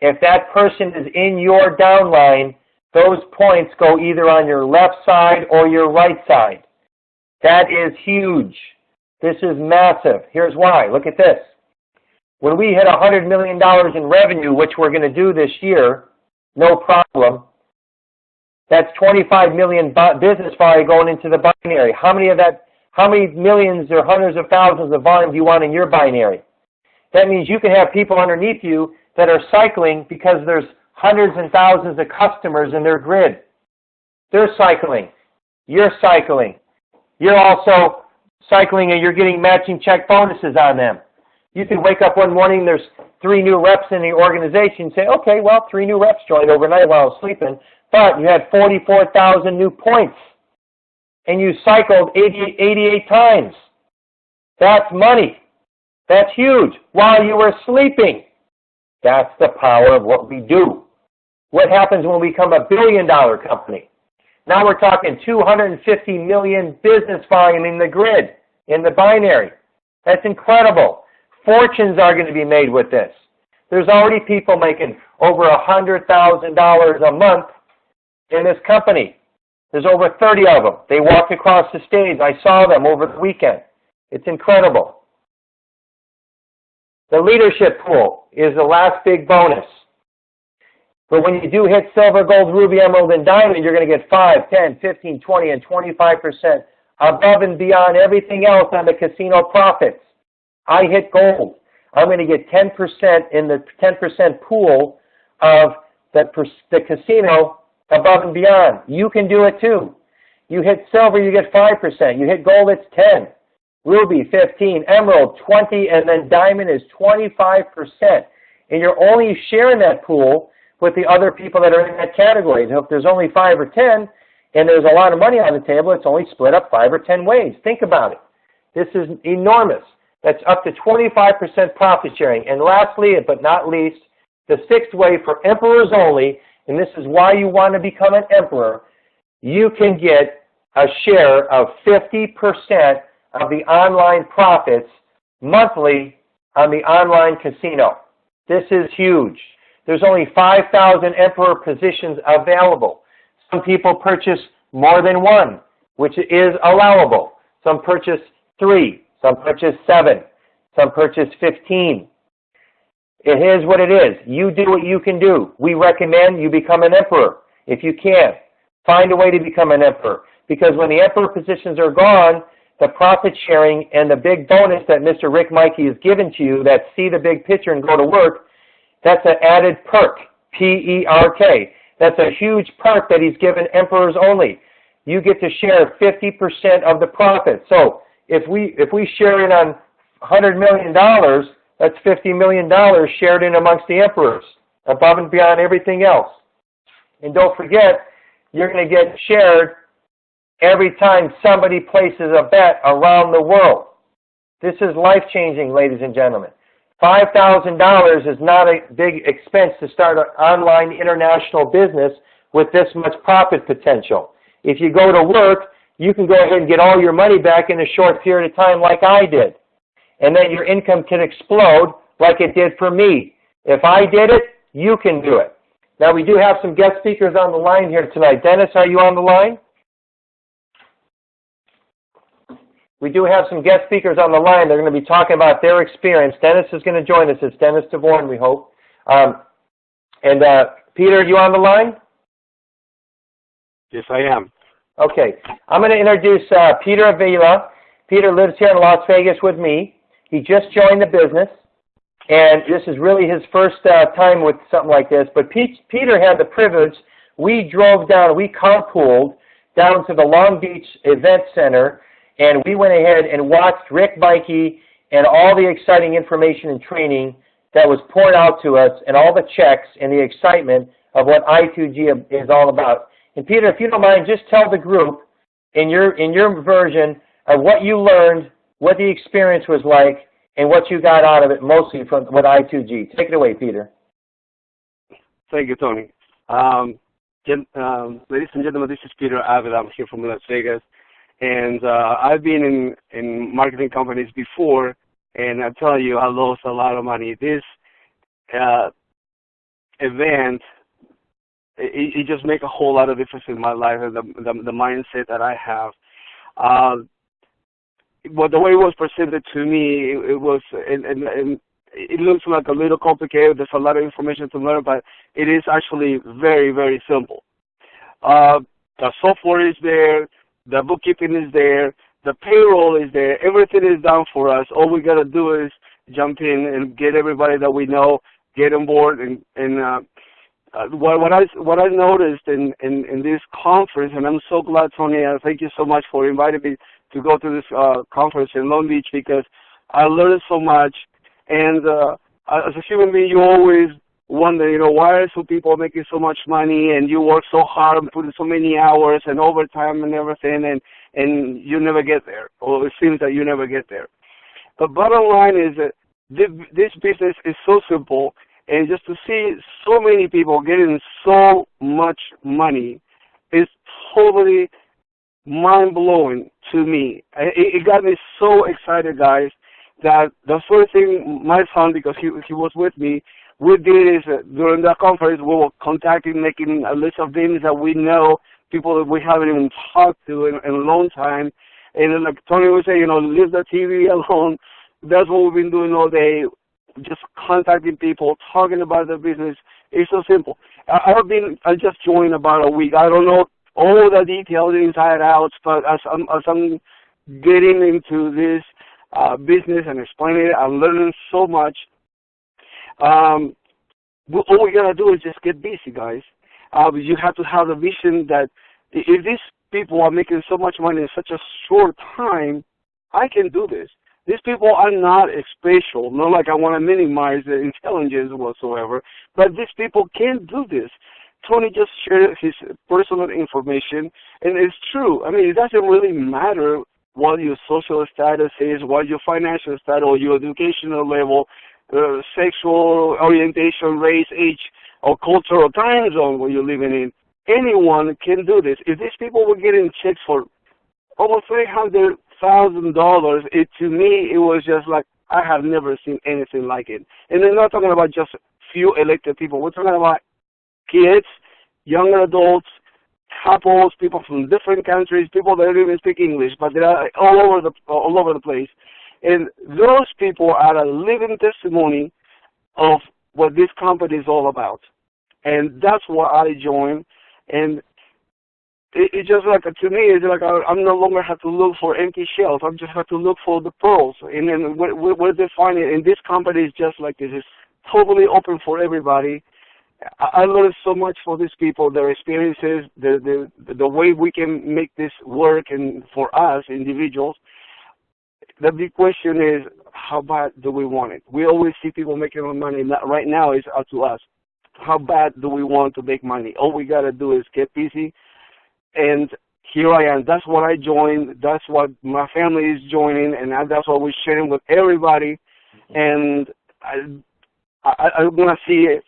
If that person is in your downline, those points go either on your left side or your right side. That is huge. This is massive. Here's why. Look at this. When we hit $100 million in revenue, which we're going to do this year, no problem, that's 25 million business volume going into the binary. How many millions or hundreds of thousands of volume do you want in your binary? That means you can have people underneath you that are cycling because there's hundreds and thousands of customers in their grid. They're cycling. You're cycling. You're also cycling and you're getting matching check bonuses on them. You can wake up one morning, there's 3 new reps in the organization, and say, okay, well, 3 new reps joined overnight while I was sleeping, but you had 44,000 new points, and you cycled 88 times. That's money. That's huge. While you were sleeping. That's the power of what we do. What happens when we become a billion-dollar company? Now we're talking 250 million business volume in the grid, in the binary. That's incredible. Fortunes are going to be made with this. There's already people making over $100,000 a month in this company. There's over 30 of them. They walked across the stage. I saw them over the weekend. It's incredible. The leadership pool is the last big bonus. But when you do hit silver, gold, ruby, emerald, and diamond, you're going to get 5, 10, 15, 20, and 25% above and beyond everything else on the casino profits. I hit gold. I'm going to get 10% in the 10% pool of the casino above and beyond. You can do it too. You hit silver, you get 5%. You hit gold, it's 10. Ruby, 15. Emerald, 20. And then diamond is 25%. And you're only sharing that pool with the other people that are in that category. So if there's only 5 or 10, and there's a lot of money on the table, it's only split up 5 or 10 ways. Think about it. This is enormous. That's up to 25% profit sharing. And lastly, but not least, the 6th way for emperors only, and this is why you want to become an emperor, you can get a share of 50% of the online profits monthly on the online casino. This is huge. There's only 5,000 emperor positions available. Some people purchase more than one, which is allowable. Some purchase 3. Some purchase 7. Some purchase 15. It is what it is. You do what you can do. We recommend you become an emperor. If you can, find a way to become an emperor. Because when the emperor positions are gone, the profit sharing and the big bonus that Mr. Rick Mikey has given to you, that see the big picture and go to work, that's an added perk, P-E-R-K. That's a huge perk that he's given emperors only. You get to share 50% of the profit. So if we share in on $100 million, that's $50 million shared in amongst the emperors, above and beyond everything else. And don't forget, you're going to get shared every time somebody places a bet around the world. This is life-changing, ladies and gentlemen. $5,000 is not a big expense to start an online international business with this much profit potential. If you go to work, you can go ahead and get all your money back in a short period of time like I did. And then your income can explode like it did for me. If I did it, you can do it. Now, we do have some guest speakers on the line here tonight. Dennis, are you on the line? We do have some guest speakers on the line. They're going to be talking about their experience. Dennis is going to join us. It's Dennis DeVorn, we hope. Peter, are you on the line? Yes, I am. Okay. I'm going to introduce Peter Avila. Peter lives here in Las Vegas with me. He just joined the business, and this is really his first time with something like this. But Peter had the privilege. We drove down, we carpooled down to the Long Beach Event Center, and we went ahead and watched Rick Mikey and all the exciting information and training that was poured out to us, and all the checks and the excitement of what I2G is all about. And Peter, if you don't mind, just tell the group in your version of what you learned, what the experience was like, and what you got out of it mostly from with I2G. Take it away, Peter. Thank you, Tony. Ladies and gentlemen, this is Peter Avila. I'm here from Las Vegas. And I've been in marketing companies before, and I tell you, I lost a lot of money. This event it just make a whole lot of difference in my life and the mindset that I have. Well, the way it was presented to me, it was, and it looks like a little complicated. There's a lot of information to learn, but it is actually very, very simple. The software is there, the bookkeeping is there, the payroll is there, everything is done for us. All we got to do is jump in and get everybody that we know, get on board, and what I noticed in this conference, and I'm so glad, Tony, thank you so much for inviting me to go to this conference in Long Beach, because I learned so much. And as a human being, you always wonder, why are some people making so much money, and you work so hard and put in so many hours and overtime and everything, and you never get there, or it seems that you never get there. But bottom line is that this business is so simple, and just to see so many people getting so much money is totally mind-blowing to me. It got me so excited, guys, that the first thing my son, because he was with me, we did is during that conference we were contacting, making a list of names that we know, people that we haven't even talked to in a long time. And like Tony would say, leave the TV alone. That's what we've been doing all day, just contacting people, talking about the business. It's so simple. I just joined about a week. I don't know all the details inside out, but as I'm getting into this business and explaining it, I'm learning so much. All we gotta do is just get busy, guys. You have to have the vision that if these people are making so much money in such a short time, I can do this. These people are not special, not like I want to minimize their intelligence whatsoever, but these people can do this. Tony just shared his personal information, and it's true. I mean, it doesn't really matter what your social status is, what your financial status, or your educational level, sexual orientation, race, age, or culture, or time zone where you're living in. Anyone can do this. If these people were getting checks for almost $300,000, to me, it was just like, I have never seen anything like it. And we're not talking about just few elected people. We're talking about kids, young adults, couples, people from different countries, people that don't even speak English, but they're all over the place. And those people are a living testimony of what this company is all about. And that's why I joined. And it's just like, to me, it's like I'm no longer have to look for empty shells. I just have to look for the pearls. And then where they find it. And this company is just like this. It's totally open for everybody. I learned so much from these people, their experiences, the way we can make this work, and for us individuals. The big question is, how bad do we want it? We always see people making money. Right now, it's up to us. How bad do we want to make money? All we got to do is get busy. And here I am. That's what I joined. That's what my family is joining, and that's what we're sharing with everybody. And I want to see it.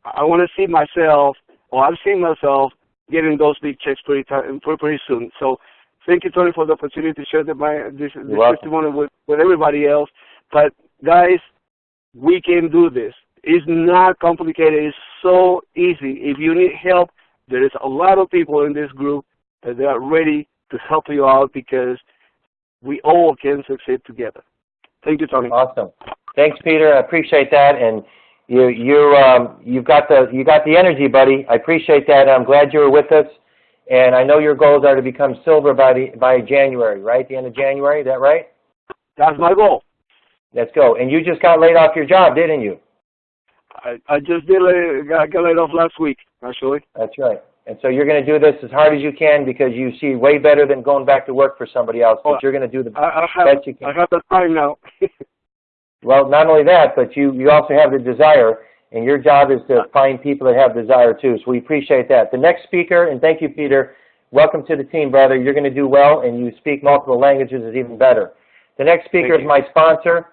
I want to see myself, or I've seen myself getting those big checks pretty soon. So thank you, Tony, for the opportunity to share this testimony with everybody else. But, guys, we can do this. It's not complicated. It's so easy. If you need help, there is a lot of people in this group that they are ready to help you out, because we all can succeed together. Thank you, Tony. Awesome. Thanks, Peter. I appreciate that. And you've got the energy, buddy. I appreciate that. I'm glad you were with us. And I know your goals are to become silver by January, right? The end of January, is that right? That's my goal. Let's go. And you just got laid off your job, didn't you? I just got laid off last week, actually. That's right. And so you're going to do this as hard as you can, because you see way better than going back to work for somebody else. But you're going to do the best you can. I have the time now. Well, not only that, but you also have the desire, and your job is to find people that have desire too. So we appreciate that. The next speaker, and thank you, Peter. Welcome to the team, brother. You're going to do well, and you speak multiple languages is even better. The next speaker is my sponsor.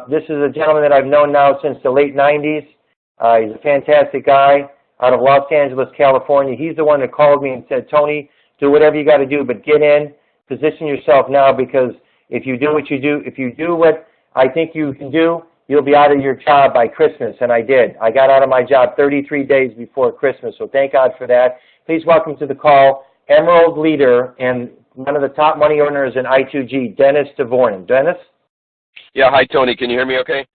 This is a gentleman that I've known now since the late 90s. He's a fantastic guy out of Los Angeles, California. He's the one that called me and said, Tony, do whatever you got to do, but get in, position yourself now, because if you do what I think you can do, you'll be out of your job by Christmas, and I did. I got out of my job 33 days before Christmas, so thank God for that. Please welcome to the call Emerald leader and one of the top money earners in I2G, Dennis Dvorin. Dennis? Yeah, hi, Tony. Can you hear me okay?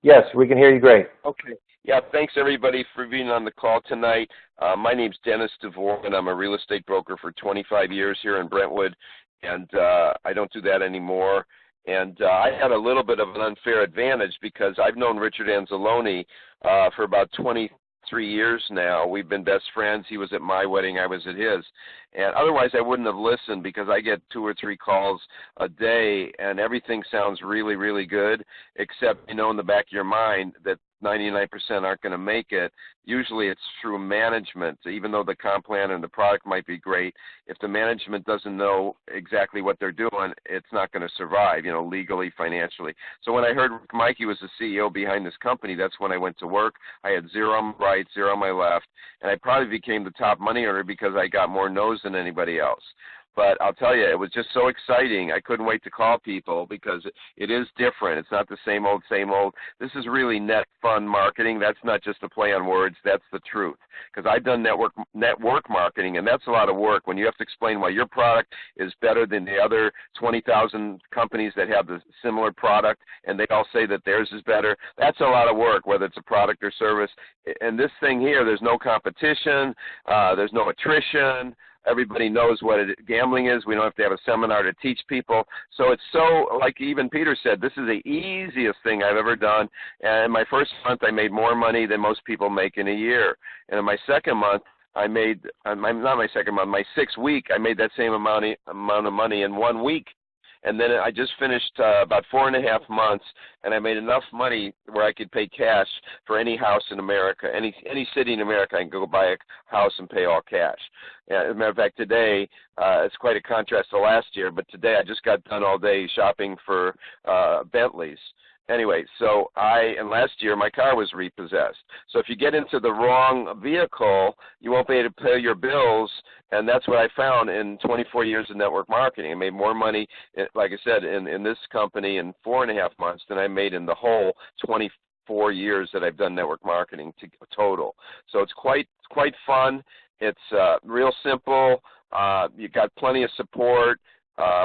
Yes, we can hear you great. Okay. Yeah, thanks, everybody, for being on the call tonight. My name's Dennis Dvorin. I'm a real estate broker for 25 years here in Brentwood, and I don't do that anymore. And I had a little bit of an unfair advantage because I've known Richard Anzalone for about 23 years now. We've been best friends. He was at my wedding. I was at his. And otherwise, I wouldn't have listened because I get 2 or 3 calls a day, and everything sounds really, really good, except you know in the back of your mind that 99% aren't going to make it. Usually it's through management. Even though the comp plan and the product might be great, if the management doesn't know exactly what they're doing, it's not going to survive, you know, legally, financially. So when I heard Rick Mikey was the CEO behind this company, that's when I went to work. I had 0 on my right, 0 on my left, and I probably became the top money earner because I got more no's than anybody else. But I'll tell you, it was just so exciting. I couldn't wait to call people because it is different. It's not the same old, same old. This is really net fun marketing. That's not just a play on words. That's the truth. Because I've done network marketing, and that's a lot of work when you have to explain why your product is better than the other 20,000 companies that have the similar product, and they all say that theirs is better. That's a lot of work, whether it's a product or service. And this thing here, there's no competition. There's no attrition. Everybody knows what gambling is. We don't have to have a seminar to teach people. So it's so, like even Peter said, this is the easiest thing I've ever done. And in my first month, I made more money than most people make in a year. And in my second month, I made, not my second month, my 6th week, I made that same amount of money in 1 week. And then I just finished about 4.5 months, and I made enough money where I could pay cash for any house in America, any city in America. I can go buy a house and pay all cash. As a matter of fact, today, it's quite a contrast to last year, but today I just got done all day shopping for Bentleys. Anyway, and last year my car was repossessed. So if you get into the wrong vehicle, you won't be able to pay your bills, and that's what I found in 24 years of network marketing. I made more money, like I said, in this company in 4.5 months than I made in the whole 24 years that I've done network marketing total. So it's quite fun. It's real simple. You got plenty of support.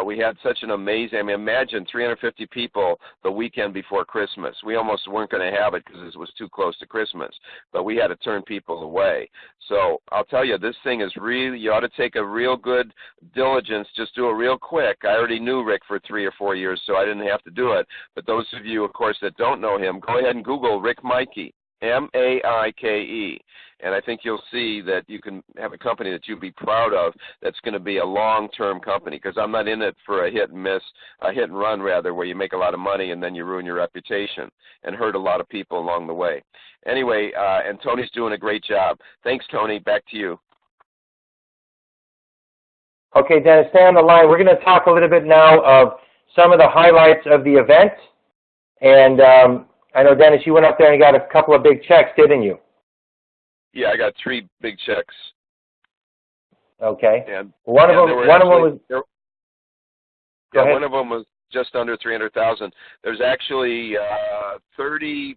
We had such an amazing, imagine 350 people the weekend before Christmas. We almost weren't going to have it because it was too close to Christmas, but we had to turn people away. So I'll tell you, this thing is really, you ought to take a real good diligence, just do it real quick. I already knew Rick for 3 or 4 years, so I didn't have to do it. But those of you, of course, that don't know him, go ahead and Google Rick Mikey. Maike, and I think you'll see that you can have a company that you'll be proud of that's going to be a long-term company, because I'm not in it for a hit and run rather, where you make a lot of money and then you ruin your reputation and hurt a lot of people along the way. Anyway, and Tony's doing a great job. Thanks, Tony. Back to you. Okay, Dennis, stay on the line. We're going to talk a little bit now of some of the highlights of the event, and I know, Dennis, you went up there and got a couple of big checks, didn't you? Yeah, I got 3 big checks. Okay. And one of them was. One of them was just under 300,000. There's actually 30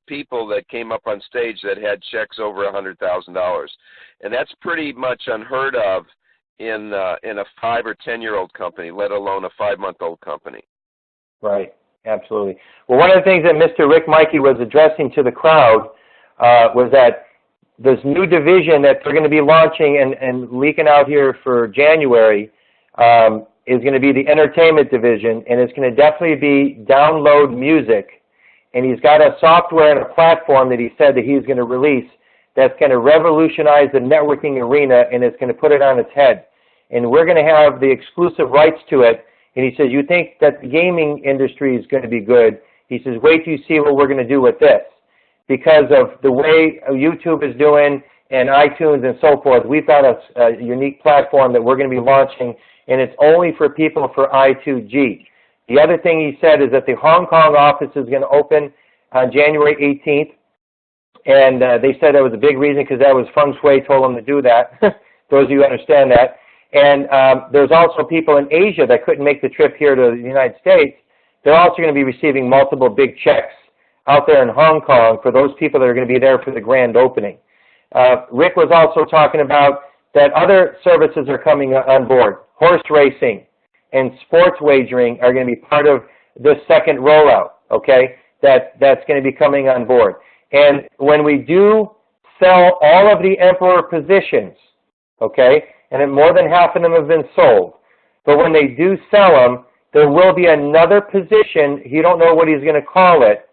people that came up on stage that had checks over $100,000, and that's pretty much unheard of in a 5 or 10-year-old company, let alone a 5-month-old company. Right. Absolutely. Well, one of the things that Mr. Rick Mikey was addressing to the crowd was that this new division that they're going to be launching and leaking out here for January is going to be the entertainment division, and it's going to definitely be download music. And he's got a software and a platform that he said that he's going to release that's going to revolutionize the networking arena, and it's going to put it on its head. And we're going to have the exclusive rights to it. And he says, you think that the gaming industry is going to be good. He says, wait till you see what we're going to do with this. Because of the way YouTube is doing and iTunes and so forth, we've got a unique platform that we're going to be launching, and it's only for people for I2G. The other thing he said is that the Hong Kong office is going to open on January 18th, and they said that was a big reason because that was Feng Shui told them to do that, those of you who understand that. And there's also people in Asia that couldn't make the trip here to the United States. They're also going to be receiving multiple big checks out there in Hong Kong for those people that are going to be there for the grand opening. Rick was also talking about that other services are coming on board. Horse racing and sports wagering are going to be part of this second rollout, okay? That's going to be coming on board. And when we do sell all of the Emperor positions, okay, and more than half of them have been sold, but when they do sell them, there will be another position. You don't know what he's going to call it,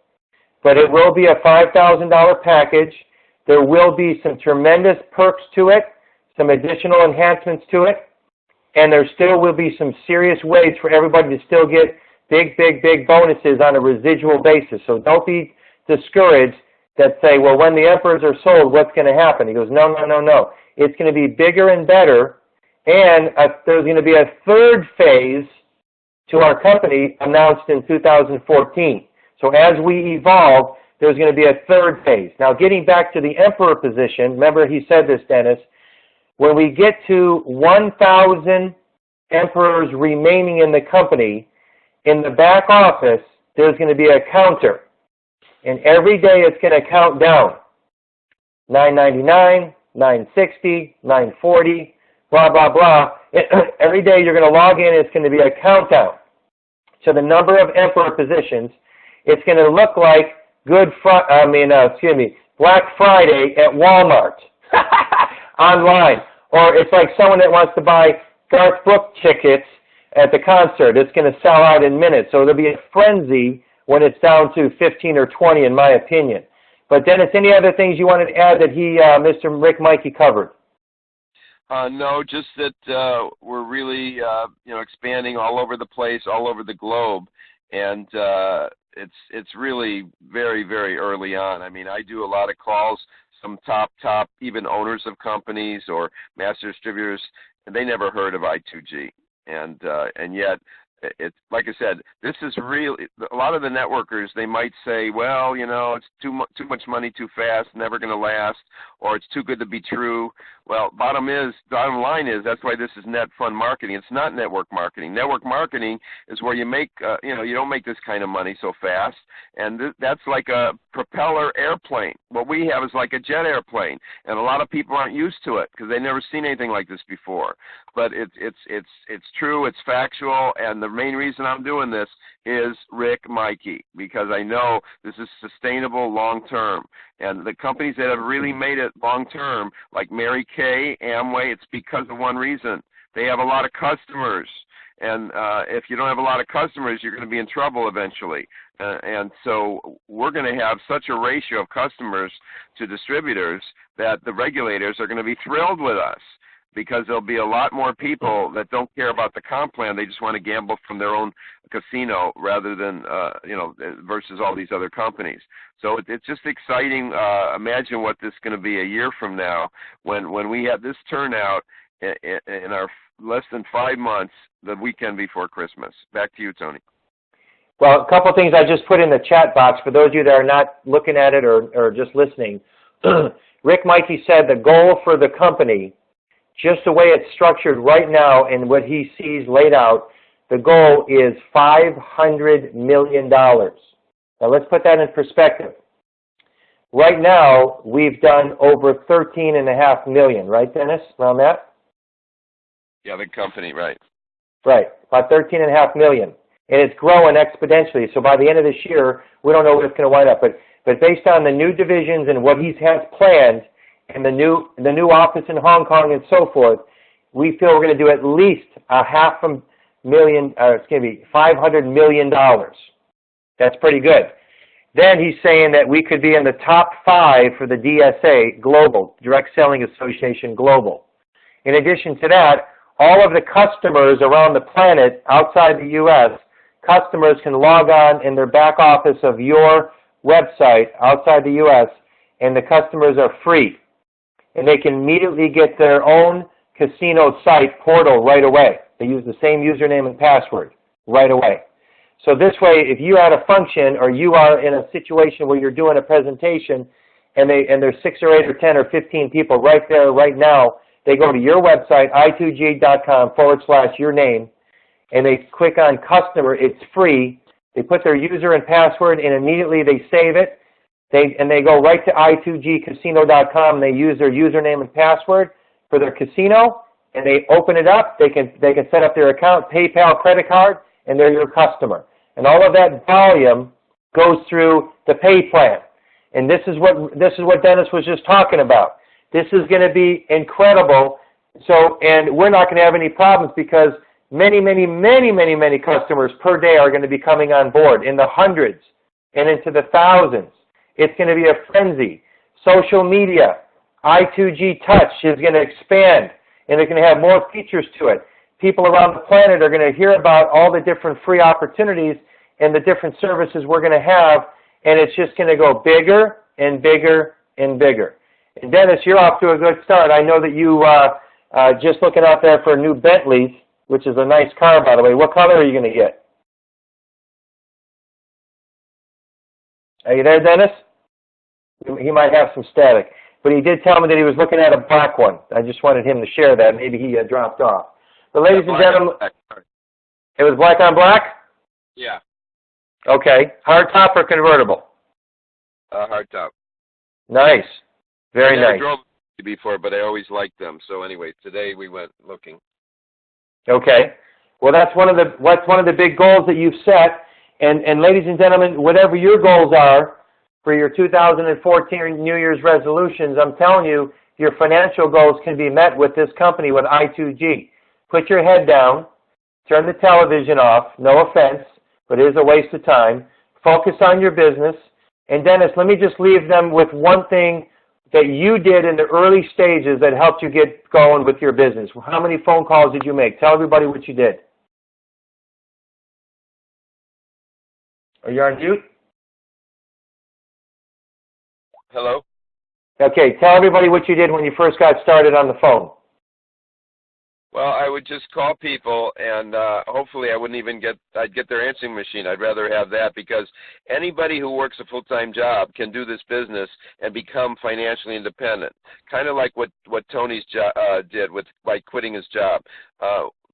but it will be a $5,000 package. There will be some tremendous perks to it, some additional enhancements to it, and there still will be some serious ways for everybody to still get big, big, big bonuses on a residual basis. So don't be discouraged that say, well, when the Emperors are sold, what's going to happen? He goes, no, no, no, no. It's going to be bigger and better, and there's going to be a third phase to our company announced in 2014. So as we evolve, there's going to be a third phase. Now, getting back to the Emperor position, remember he said this, Dennis, when we get to 1,000 Emperors remaining in the company, in the back office, there's going to be a counter. And every day it's going to count down. $9.99, $9.60, $9.40, blah, blah, blah. Every day you're going to log in, it's going to be a countdown to the number of Emperor positions. It's going to look like Black Friday at Walmart online. Or it's like someone that wants to buy Garth Brooks tickets at the concert. It's going to sell out in minutes. So there'll be a frenzy when it's down to 15 or 20, in my opinion. But Dennis, any other things you wanted to add that Mr. Rick Mikey covered? No, just that we're really, expanding all over the place, all over the globe, and it's really very, very early on. I mean, I do a lot of calls, some top, even owners of companies or master distributors, and they never heard of I2G, and yet. It's like I said, this is really a lot of the networkers. They might say, well, it's too much money too fast, never going to last, or it's too good to be true. Well, bottom line is that's why this is net fund marketing. It's not network marketing. Network marketing is where you make, you don't make this kind of money so fast, and that's like a propeller airplane. What we have is like a jet airplane, and a lot of people aren't used to it because they've never seen anything like this before. But it's true, it's factual, and the main reason I'm doing this is Rick Mikey, because I know this is sustainable long term. And the companies that have really made it long term, like Mary Kay, Amway, it's because of one reason. They have a lot of customers. And if you don't have a lot of customers, you're going to be in trouble eventually. And so we're going to have such a ratio of customers to distributors that the regulators are going to be thrilled with us, because there'll be a lot more people that don't care about the comp plan. They just want to gamble from their own casino rather than, versus all these other companies. So it's just exciting. Imagine what this is going to be a year from now when we have this turnout in our less than 5 months, the weekend before Christmas. Back to you, Tony. Well, a couple of things I just put in the chat box for those of you that are not looking at it or just listening. Rick Mikey said the goal for the company, just the way it's structured right now and what he sees laid out, the goal is $500 million. Now let's put that in perspective. Right now, we've done over $13.5 million, right, Dennis, around that? Yeah, the company, right. Right, about $13.5 million. And it's growing exponentially. So by the end of this year, we don't know what it's going to wind up. But based on the new divisions and what he has planned, and the new office in Hong Kong and so forth, we feel we're going to do at least $500 million. That's pretty good. Then he's saying that we could be in the top 5 for the DSA Global, Direct Selling Association Global. In addition to that, all of the customers around the planet outside the U.S., customers can log on in their back office of your website outside the U.S., and the customers are free. And they can immediately get their own casino site portal right away. They use the same username and password right away. So this way, if you had a function or you are in a situation where you're doing a presentation and there's 6 or 8 or 10 or 15 people right there right now, they go to your website, i2g.com/your name, and they click on customer. It's free. They put their user and password, and immediately they save it. They go right to i2gcasino.com, and they use their username and password for their casino, and they open it up. They can set up their account, PayPal, credit card, and they're your customer. And all of that volume goes through the pay plan. And this is what Dennis was just talking about. This is going to be incredible. So, and we're not going to have any problems because many customers per day are going to be coming on board in the hundreds and into the thousands. It's going to be a frenzy. Social media, I2G Touch is going to expand, and it's going to have more features to it. People around the planet are going to hear about all the different free opportunities and the different services we're going to have, and it's just going to go bigger and bigger and bigger. And Dennis, you're off to a good start. I know that you just looking out there for new Bentleys, which is a nice car, by the way. What color are you going to get? Are you there, Dennis? He might have some static. But he did tell me that he was looking at a black one. I just wanted him to share that. Maybe he dropped off. But ladies and gentlemen, it was black on black? Yeah. Okay. Hard top or convertible? Hard top. Nice. Very nice. I drove before, but I always liked them. So anyway, today we went looking. Okay. Well, that's one of the big goals that you've set. And ladies and gentlemen, whatever your goals are for your 2014 New Year's resolutions, I'm telling you, your financial goals can be met with this company, with I2G. Put your head down, turn the television off, no offense, but it is a waste of time. Focus on your business. And Dennis, let me just leave them with one thing that you did in the early stages that helped you get going with your business. How many phone calls did you make? Tell everybody what you did. Are you on mute? Hello? Okay, tell everybody what you did when you first got started on the phone. Well, I would just call people, and hopefully I'd get their answering machine. I'd rather have that because anybody who works a full-time job can do this business and become financially independent, kind of like what Tony's did by quitting his job.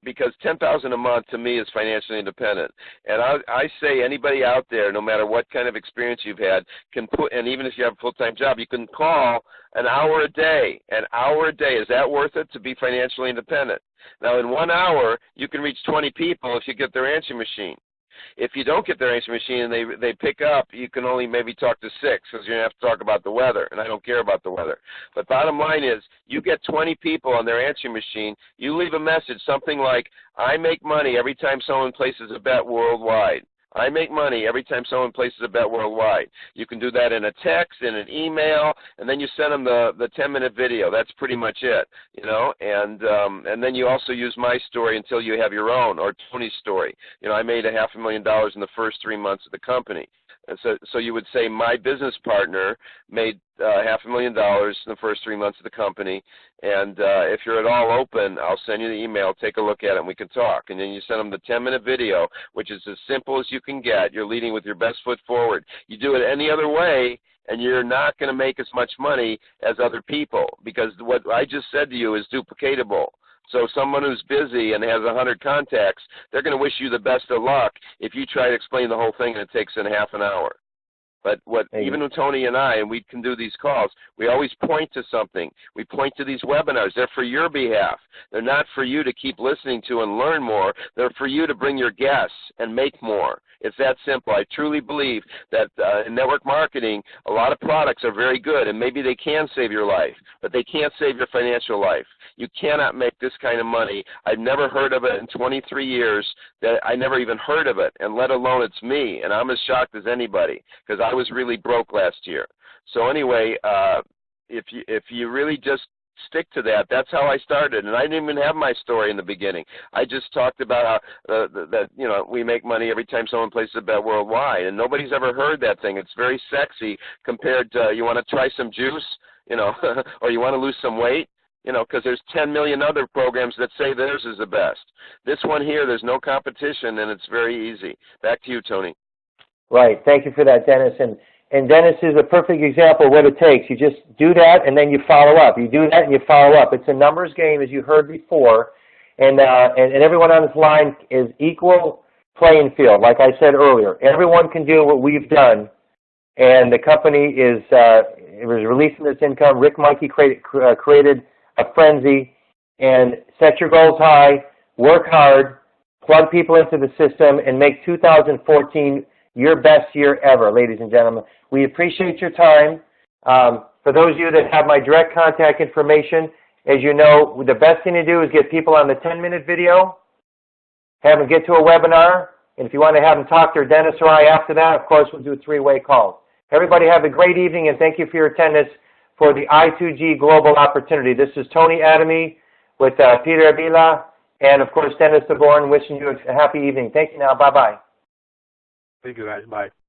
Because $10,000 a month to me is financially independent, and I say anybody out there, no matter what kind of experience you've had, can put, and even if you have a full-time job, you can call an hour a day. An hour a day, is that worth it to be financially independent? Now, in 1 hour, you can reach 20 people if you get their answering machine. If you don't get their answering machine and they pick up, you can only maybe talk to 6 because you're going to have to talk about the weather, and I don't care about the weather. But bottom line is, you get 20 people on their answering machine, you leave a message, something like, I make money every time someone places a bet worldwide. I make money every time someone places a bet worldwide. You can do that in a text, in an email, and then you send them the 10-minute video. That's pretty much it, you know. And then you also use my story until you have your own, or Tony's story. You know, I made $500,000 in the first 3 months of the company. And so you would say my business partner made $500,000 in the first 3 months of the company, and if you're at all open, I'll send you the email, take a look at it, and we can talk. And then you send them the 10-minute video, which is as simple as you can get. You're leading with your best foot forward. You do it any other way, and you're not going to make as much money as other people, because what I just said to you is duplicatable. So someone who's busy and has 100 contacts, they're going to wish you the best of luck if you try to explain the whole thing and it takes in half an hour. But even with Tony and I, and we can do these calls, we always point to something. We point to these webinars. They're for your behalf. They're not for you to keep listening to and learn more. They're for you to bring your guests and make more. It's that simple. I truly believe that in network marketing, a lot of products are very good, and maybe they can save your life, but they can't save your financial life. You cannot make this kind of money. I've never heard of it in 23 years. That I never even heard of it, and let alone it's me, and I'm as shocked as anybody because I was really broke last year. So anyway, if you really just stick to that, that's how I started, and I didn't even have my story in the beginning. I just talked about how that you know, we make money every time someone places a bet worldwide, and nobody's ever heard that thing. It's very sexy compared to you want to try some juice, you know, or you want to lose some weight. You know, because there's 10 million other programs that say theirs is the best. This one here, there's no competition, and it's very easy. Back to you, Tony. Right. Thank you for that, Dennis. And Dennis is a perfect example of what it takes. You just do that, and then you follow up. You do that, and you follow up. It's a numbers game, as you heard before, and everyone on this line is equal playing field. Like I said earlier, everyone can do what we've done, and the company is releasing this income. Rick Mikey created a frenzy, and set your goals high, work hard, plug people into the system, and make 2014 your best year ever, ladies and gentlemen. We appreciate your time. For those of you that have my direct contact information, as you know, the best thing to do is get people on the 10-minute video, have them get to a webinar, and if you want to have them talk to Dennis or I after that, of course, we'll do a three-way call. Everybody have a great evening, and thank you for your attendance for the I2G Global Opportunity. This is Tony Adamy with Peter Avila, and of course, Dennis DeVorn, wishing you a happy evening. Thank you now. Bye-bye. Thank you, guys. Bye.